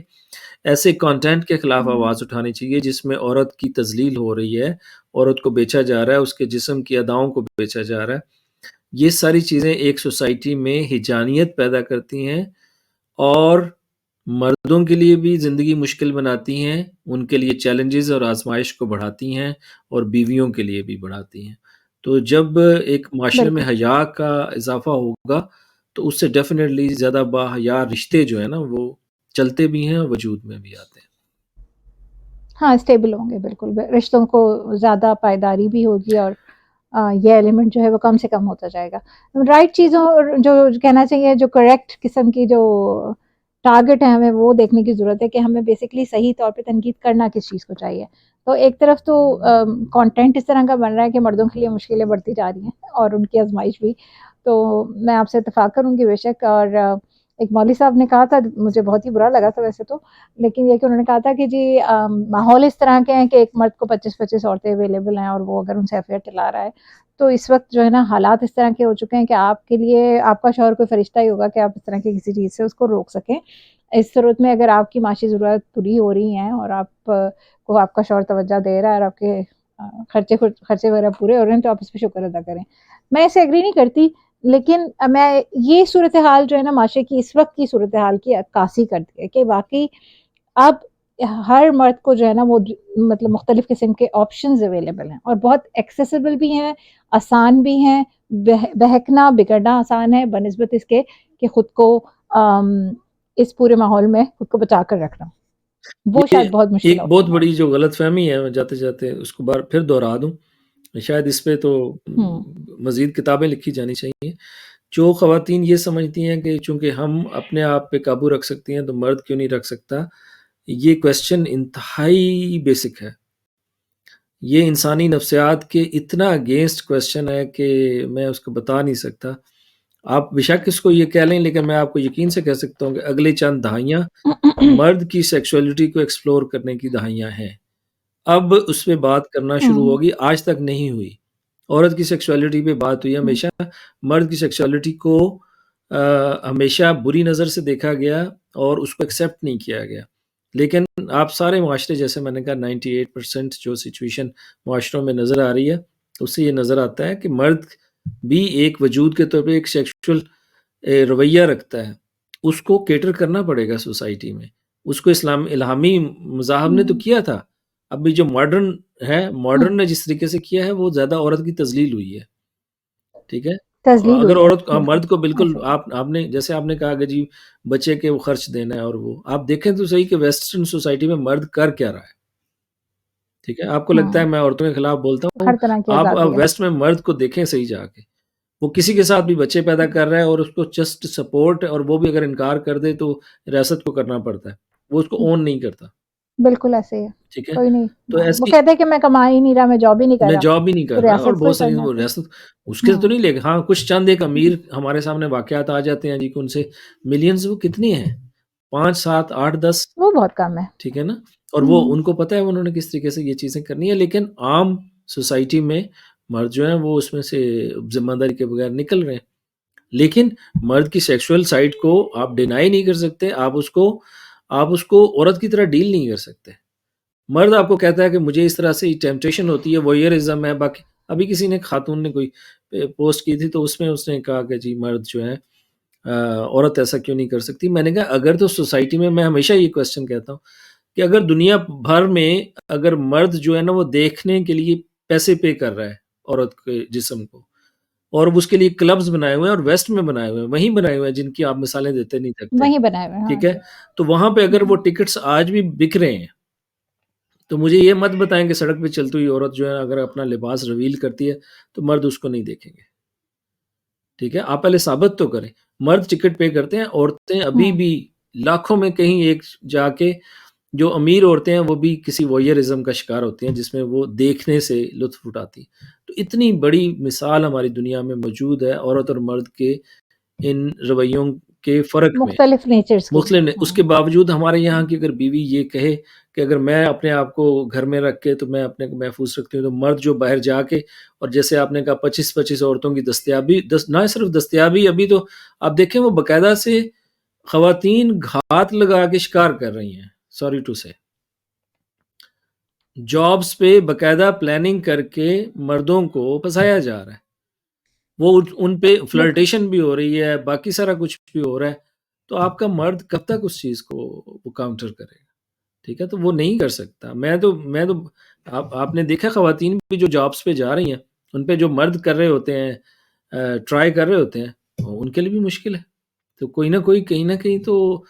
ایسے کانٹینٹ کے خلاف آواز اٹھانی چاہیے جس میں عورت کی تذلیل ہو رہی ہے، عورت کو بیچا جا رہا ہے، اس کے جسم کی اداؤں کو بیچا جا رہا ہے۔ یہ ساری چیزیں ایک سوسائٹی میں ہجانیت پیدا کرتی ہیں اور مردوں کے لیے بھی زندگی مشکل بناتی ہیں، ان کے لیے چیلنجز اور آزمائش کو بڑھاتی ہیں اور بیویوں کے لیے بھی بڑھاتی ہیں۔ تو جب ایک معاشرے میں بالکل، حیا کا اضافہ ہوگا تو اس سے ڈیفینیٹلی زیادہ باحیا رشتے جو ہیں نا وہ چلتے بھی ہیں اور وجود میں بھی آتے ہیں۔ ہاں اسٹیبل ہوں گے بالکل، رشتوں کو زیادہ پائیداری بھی ہوگی اور یہ ایلیمنٹ جو ہے وہ کم سے کم ہوتا جائے گا۔ رائٹ چیزوں جو کہنا چاہیے، جو کریکٹ قسم کی جو ٹارگٹ ہے ہمیں وہ دیکھنے کی ضرورت ہے کہ ہمیں بیسکلی صحیح طور پہ تنقید کرنا کس چیز کو چاہیے۔ تو ایک طرف تو کانٹینٹ اس طرح کا بن رہا ہے کہ مردوں کے لیے مشکلیں بڑھتی جا رہی ہیں اور ان کی آزمائش بھی، تو میں آپ سے اتفاق کروں گی بے شک۔ اور ایک مولوی صاحب نے کہا تھا، مجھے بہت ہی برا لگا تھا ویسے تو، لیکن یہ کہ انہوں نے کہا تھا کہ جی ماحول اس طرح کے ہیں کہ ایک مرد کو 25 عورتیں اویلیبل ہیں اور وہ اگر ان سے افیئر چلا رہا ہے تو اس وقت جو ہے نا حالات اس طرح کے ہو چکے ہیں کہ آپ کے لیے آپ کا شوہر کوئی فرشتہ ہی ہوگا کہ آپ اس طرح کی کسی چیز سے اس کو روک سکیں۔ اس صورت میں اگر آپ کی معاشی ضرورت پوری ہو رہی ہیں اور آپ کو آپ کا شوہر توجہ دے رہا ہے اور آپ کے خرچے وغیرہ پورے ہو رہے ہیں تو آپ اس پہ شکر ادا کریں۔ میں اسے ایگری نہیں کرتی، لیکن میں یہ صورتحال جو ہے نا معاشرے کی اس وقت کی صورتحال کی عکاسی کرتی ہے کہ واقعی اب ہر مرد کو جو ہے نا وہ مطلب مختلف قسم کے آپشنز اویلیبل ہیں اور بہت ایکسیسیبل بھی ہیں، آسان بھی ہیں، بہکنا بگڑنا آسان ہے بنسبت اس کے کہ خود کو اس پورے ماحول میں خود کو بچا کر رکھنا وہ یہ شاید بہت مشکل ایک بہت آپشن بڑی ہوگا۔ جو غلط فہمی ہے، میں جاتے جاتے اس کو بار پھر دہرا دوں، شاید اس پہ تو ہوں مزید کتابیں لکھی جانی چاہیے۔ جو خواتین یہ سمجھتی ہیں کہ چونکہ ہم اپنے آپ پہ قابو رکھ سکتی ہیں تو مرد کیوں نہیں رکھ سکتا، یہ کویسچن انتہائی بیسک ہے۔ یہ انسانی نفسیات کے اتنا اگینسٹ کویسچن ہے کہ میں اس کو بتا نہیں سکتا۔ آپ بشک اس کو یہ کہہ لیں، لیکن میں آپ کو یقین سے کہہ سکتا ہوں کہ اگلے چند دہائیاں مرد کی سیکسولیٹی کو ایکسپلور کرنے کی دہائیاں ہیں۔ اب اس پہ بات کرنا شروع ہوں ہوگی، آج تک نہیں ہوئی۔ عورت کی سیکسولیٹی پہ بات ہوئی ہمیشہ، مرد کی سیکسولیٹی کو ہمیشہ بری نظر سے دیکھا گیا اور اس کو ایکسیپٹ نہیں کیا گیا۔ لیکن آپ سارے معاشرے، جیسے میں نے کہا 98% جو سچویشن معاشروں میں نظر آ رہی ہے اس سے یہ نظر آتا ہے کہ مرد بھی ایک وجود کے طور پہ ایک سیکشول رویہ رکھتا ہے، اس کو کیٹر کرنا پڑے گا سوسائٹی میں۔ اس کو الہامی مذاہب نے تو کیا تھا، ابھی جو ماڈرن ہے، ماڈرن نے جس طریقے سے کیا ہے وہ زیادہ عورت کی تذلیل ہوئی ہے، ٹھیک ہے۔ تذلیل اگر ہوئی ہے عورت بالکل مرد کو بالکل ایسے ہی۔ آپ نے جیسے آپ نے کہا کہ جی بچے کے وہ خرچ دینا ہے، اور وہ آپ دیکھیں تو صحیح کہ ویسٹرن سوسائٹی میں مرد کر کیا رہا ہے، ٹھیک ہے۔ آپ کو لگتا ہے میں عورتوں کے خلاف بولتا ہوں، ہر طرح کی آپ آزادی ہے۔ ویسٹ میں مرد کو دیکھیں صحیح جا کے، وہ کسی کے ساتھ بھی بچے پیدا کر رہا ہے اور اس کو جسٹ سپورٹ، اور وہ بھی اگر انکار کر دے تو ریاست کو کرنا پڑتا ہے، وہ اس کو اون نہیں کرتا، بالکل ایسے ہی ہے، ٹھیک ہے۔ کوئی نہیں، تو وہ ایسی کہتے ہیں کہ میں کما ہی نہیں رہا، میں جاب ہی نہیں کر میں رہا، جاب بھی نہیں تو کر رہا، اور ریاست کو بہت ہی ساری کرنا وہ پھر۔ ریاست اس کے تو نہیں لے گا۔ ہاں کچھ چند ایک امیر ہمارے سامنے واقعات آ جاتے ہیں جی کہ ان سے ملینز، وہ کتنے ہیں، 5 7 8 10، وہ بہت کم ہے۔ ٹھیک ہے نا۔ اور وہ ان کو پتہ ہے انہوں نے کس طریقے سے یہ چیزیں کرنی ہے، لیکن عام سوسائٹی میں مرد جو ہیں وہ اس میں سے ذمہ داری کے بغیر نکل رہے ہیں۔ لیکن مرد کی سیکشول سائڈ کو آپ ڈینائی نہیں کر سکتے، آپ اس کو عورت کی طرح ڈیل نہیں کر سکتے۔ مرد آپ کو کہتا ہے کہ مجھے اس طرح سے ٹیمپٹیشن ہوتی ہے، ووئرزم ہے۔ باقی ابھی کسی نے خاتون نے کوئی پوسٹ کی تھی تو اس میں اس نے کہا کہ جی مرد جو ہے عورت ایسا کیوں نہیں کر سکتی۔ میں نے کہا اگر تو سوسائٹی میں ہمیشہ یہ کویسچن کہتا ہوں کہ اگر دنیا بھر میں اگر مرد جو ہے نا وہ دیکھنے کے لیے پیسے پے کر رہا ہے عورت کے جسم کو، اور اس کے لیے کلبز بنائے ہوئے ہیں، اور ویسٹ میں بنائے ہوئے ہیں، وہیں بنائے ہوئے ہیں جن کی آپ مثالیں دیتے نہیں تھکتے، وہیں بنائے ہوئے ہیں، ہاں ٹھیک ہے۔ جی۔ تو وہاں پہ اگر وہ ٹکٹس آج بھی بک رہے ہیں تو مجھے یہ مت بتائیں کہ سڑک پہ چلتی ہوئی عورت جو ہے اگر اپنا لباس ریویل کرتی ہے تو مرد اس کو نہیں دیکھیں گے، ٹھیک ہے۔ آپ پہلے ثابت تو کریں۔ مرد ٹکٹ پے کرتے ہیں، عورتیں ابھی بھی لاکھوں میں کہیں ایک جا کے، جو امیر عورتیں ہیں وہ بھی کسی ووئرزم کا شکار ہوتی ہیں جس میں وہ دیکھنے سے لطف اٹھاتی ہیں۔ تو اتنی بڑی مثال ہماری دنیا میں موجود ہے عورت اور مرد کے ان رویوں کے فرق میں، مختلف نیچرز کی۔ مختلف اس کے باوجود ہمارے یہاں کی اگر بیوی یہ کہے کہ اگر میں اپنے آپ کو گھر میں رکھ کے تو میں اپنے کو محفوظ رکھتی ہوں، تو مرد جو باہر جا کے، اور جیسے آپ نے کہا 25 عورتوں کی دستیابی، نہ صرف دستیابی، ابھی تو آپ دیکھیں وہ باقاعدہ سے خواتین گھات لگا کے شکار کر رہی ہیں، سوری ٹو سے، جابز پہ باقاعدہ پلاننگ کر کے مردوں کو پھنسایا جا رہا ہے۔ وہ ان پہ بالکل فلرٹیشن بھی ہو رہی ہے، باقی سارا کچھ بھی ہو رہا ہے، تو آپ کا مرد کب تک اس چیز کو وہ کاؤنٹر کرے گا؟ ٹھیک ہے، تو وہ نہیں کر سکتا. میں تو آپ نے دیکھا خواتین بھی جو جابس پہ جا رہی ہیں، ان پہ جو مرد کر رہے ہوتے ہیں، ٹرائی کر رہے ہوتے ہیں، ان کے لیے بھی مشکل ہے. تو کوئی نہ کوئی کہیں نہ کہیں تو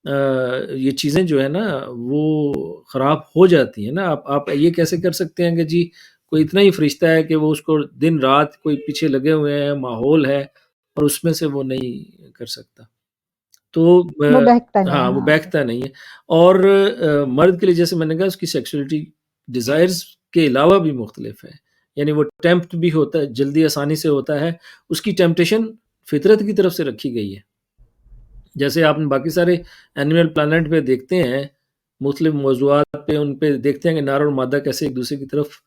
یہ چیزیں جو ہے نا وہ خراب ہو جاتی ہیں نا. آپ یہ کیسے کر سکتے ہیں کہ جی کوئی اتنا ہی فرشتہ ہے کہ وہ اس کو دن رات کوئی پیچھے لگے ہوئے ہیں، ماحول ہے، اور اس میں سے وہ نہیں کر سکتا. تو وہ بہکتا نہیں ہے. ہاں، وہ ہاں بیٹھتا نہیں ہے. اور مرد کے لیے جیسے میں نے کہا اس کی سیکسولیٹی ڈیزائرز کے علاوہ بھی مختلف ہے. یعنی وہ ٹیمپٹ بھی ہوتا ہے، جلدی آسانی سے ہوتا ہے. اس کی ٹیمپٹیشن فطرت کی طرف سے رکھی گئی ہے. جیسے آپ باقی سارے اینیمل پلانٹ پہ دیکھتے ہیں، مختلف موضوعات پہ ان پہ دیکھتے ہیں کہ نر اور مادہ کیسے ایک دوسرے کی طرف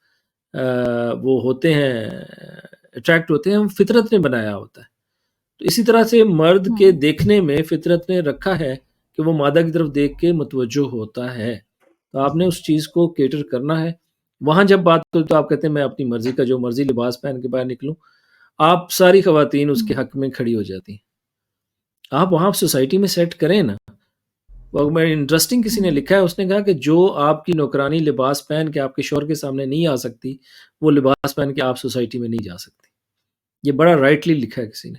وہ ہوتے ہیں، اٹریکٹ ہوتے ہیں، فطرت نے بنایا ہوتا ہے. تو اسی طرح سے مرد کے دیکھنے میں فطرت نے رکھا ہے کہ وہ مادہ کی طرف دیکھ کے متوجہ ہوتا ہے. تو آپ نے اس چیز کو کیٹر کرنا ہے. وہاں جب بات کرو تو آپ کہتے ہیں میں اپنی مرضی کا جو مرضی لباس پہن کے باہر نکلوں، آپ ساری خواتین اس کے حق میں کھڑی ہو جاتی ہیں. آپ وہاں سوسائٹی میں سیٹ کریں نا. میں انٹرسٹنگ کسی نے لکھا ہے، اس نے کہا کہ جو آپ کی نوکرانی لباس پہن کے آپ کے شوہر کے سامنے نہیں آ سکتی، وہ لباس پہن کے آپ سوسائٹی میں نہیں جا سکتی. یہ بڑا رائٹلی لکھا ہے کسی نے.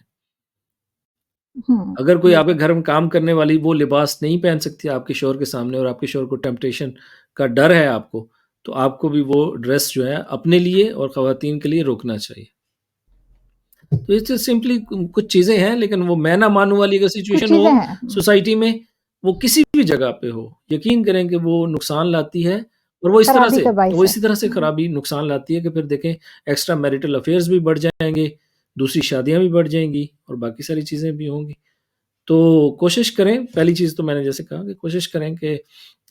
اگر کوئی آپ کے گھر میں کام کرنے والی وہ لباس نہیں پہن سکتی آپ کے شوہر کے سامنے، اور آپ کے شوہر کو ٹیمپٹیشن کا ڈر ہے آپ کو، تو آپ کو بھی وہ ڈریس جو ہے اپنے لیے اور خواتین کے لیے روکنا چاہیے. تو اس سے سمپلی کچھ چیزیں ہیں، لیکن وہ میں نہ مانوں والی اگر کچھ سچویشن ہو چیزیں ہیں. سوسائٹی میں، وہ کسی بھی جگہ پہ ہو، یقین کریں کہ وہ نقصان لاتی ہے. اور وہ خرابی کا باعث ہے. اسی طرح سے خرابی نقصان لاتی ہے کہ پھر دیکھیں ایکسٹرا میریٹل افیئرز بھی بڑھ جائیں گے، دوسری شادیاں بھی بڑھ جائیں گی، اور باقی ساری چیزیں بھی ہوں گی. تو کوشش کریں، پہلی چیز تو میں نے جیسے کہا کہ کوشش کریں کہ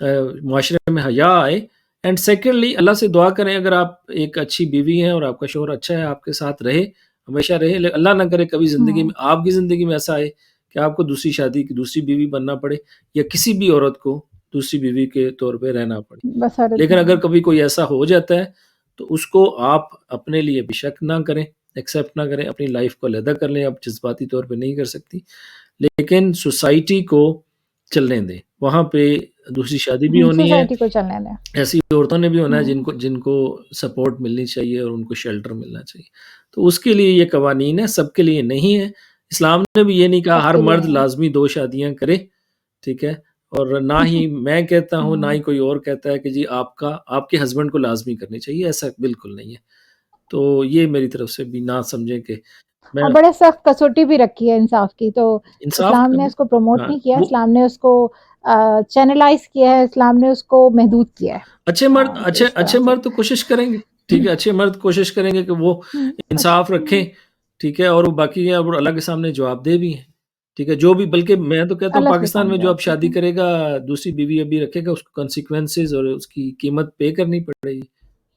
معاشرے میں حیا آئے. اینڈ سیکنڈلی اللہ سے دعا کریں اگر آپ ایک اچھی بیوی ہیں اور آپ کا شوہر اچھا ہے، آپ کے ساتھ رہے، ہمیشہ رہے. اللہ نہ کرے کبھی زندگی میں آپ کی زندگی میں ایسا آئے کہ آپ کو دوسری شادی کی دوسری بیوی بننا پڑے، یا کسی بھی عورت کو دوسری بیوی کے طور پہ رہنا پڑے. لیکن اگر کبھی کوئی ایسا ہو جاتا ہے تو اس کو آپ اپنے لیے بھی شک نہ کریں، ایکسیپٹ نہ کریں، اپنی لائف کو علیحدہ کر لیں. آپ جذباتی طور پہ نہیں کر سکتی، لیکن سوسائٹی کو چلنے دیں. وہاں پہ دوسری شادی بھی ہونی ہے، سوسائٹی کو چلنے دیں. ایسی عورتوں نے بھی ہونا ہے جن کو سپورٹ ملنی چاہیے اور ان کو شیلٹر ملنا چاہیے. تو اس کے لیے یہ قوانین ہے، سب کے لیے نہیں ہے. اسلام نے بھی یہ نہیں کہا ہر مرد لازمی 2 شادیاں کرے، ٹھیک ہے. اور نہ ہی میں کہتا ہوں، نہ ہی کوئی اور کہتا ہے کہ جی آپ کے ہسبینڈ کو لازمی کرنی چاہیے. ایسا بالکل نہیں ہے. تو یہ میری طرف سے بھی نہ سمجھیں کہ میں اور بڑے سخت کسوٹی بھی رکھی ہے انصاف کی. تو انصاف اسلام کر نے لیں. اس کو پروموٹ ہاں، نہیں کیا، وہ اسلام نے اس کو چینلائز کیا ہے، اسلام نے اس کو محدود کیا ہے. اچھے مرد تو کوشش کریں گے، ٹھیک ہے. اچھے مرد کوشش کریں گے کہ وہ انصاف رکھیں، ٹھیک ہے. اور وہ باقی ہے، اور اللہ کے سامنے جواب دے بھی ہیں، ٹھیک ہے. جو بھی، بلکہ میں تو کہتا ہوں پاکستان میں جو اب شادی کرے گا دوسری بیوی ابھی رکھے گا، اس کو کنسیکوینسز اور اس کی قیمت پے کرنی پڑے گی.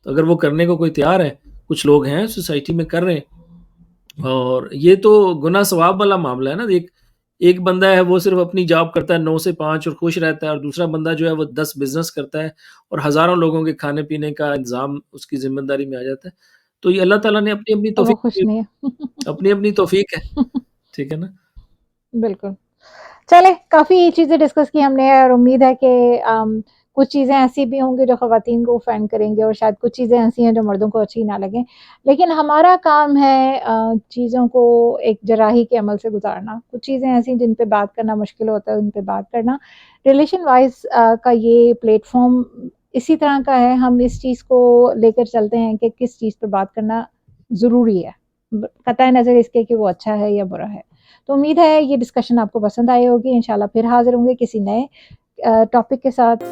تو اگر وہ کرنے کو کوئی تیار ہے، کچھ لوگ ہیں سوسائٹی میں کر رہے ہیں. اور یہ تو گناہ ثواب والا معاملہ ہے نا. ایک بندہ ہے وہ صرف اپنی جاب کرتا ہے 9 سے 5 اور خوش رہتا ہے، اور دوسرا بندہ جو ہے وہ 10 بزنس کرتا ہے اور ہزاروں لوگوں کے کھانے پینے کا انتظام اس کی ذمہ داری میں آ جاتا ہے. تو یہ اللہ تعالیٰ نے اپنی تو وہ خوش نہیں ہے. اپنی توفیق ہے، ٹھیک ہے نا. بالکل. چلے کافی چیزیں ڈسکس کی ہم نے، اور امید ہے کہ کچھ چیزیں ایسی بھی ہوں گی جو خواتین کو اوفینڈ کریں گے، اور شاید کچھ چیزیں ایسی ہیں جو مردوں کو اچھی نہ لگیں. لیکن ہمارا کام ہے چیزوں کو ایک جراحی کے عمل سے گزارنا. کچھ چیزیں ایسی جن پہ بات کرنا مشکل ہوتا ہے، ان پہ بات کرنا. ریلیشن وائز کا یہ پلیٹ فارم اسی طرح کا ہے. ہم اس چیز کو لے کر چلتے ہیں کہ کس چیز پہ بات کرنا ضروری ہے، قطع نظر اس کے کہ وہ اچھا ہے یا برا ہے. تو امید ہے یہ ڈسکشن آپ کو پسند آئی ہوگی. انشاءاللہ پھر حاضر ہوں گے کسی نئے ٹاپک کے ساتھ.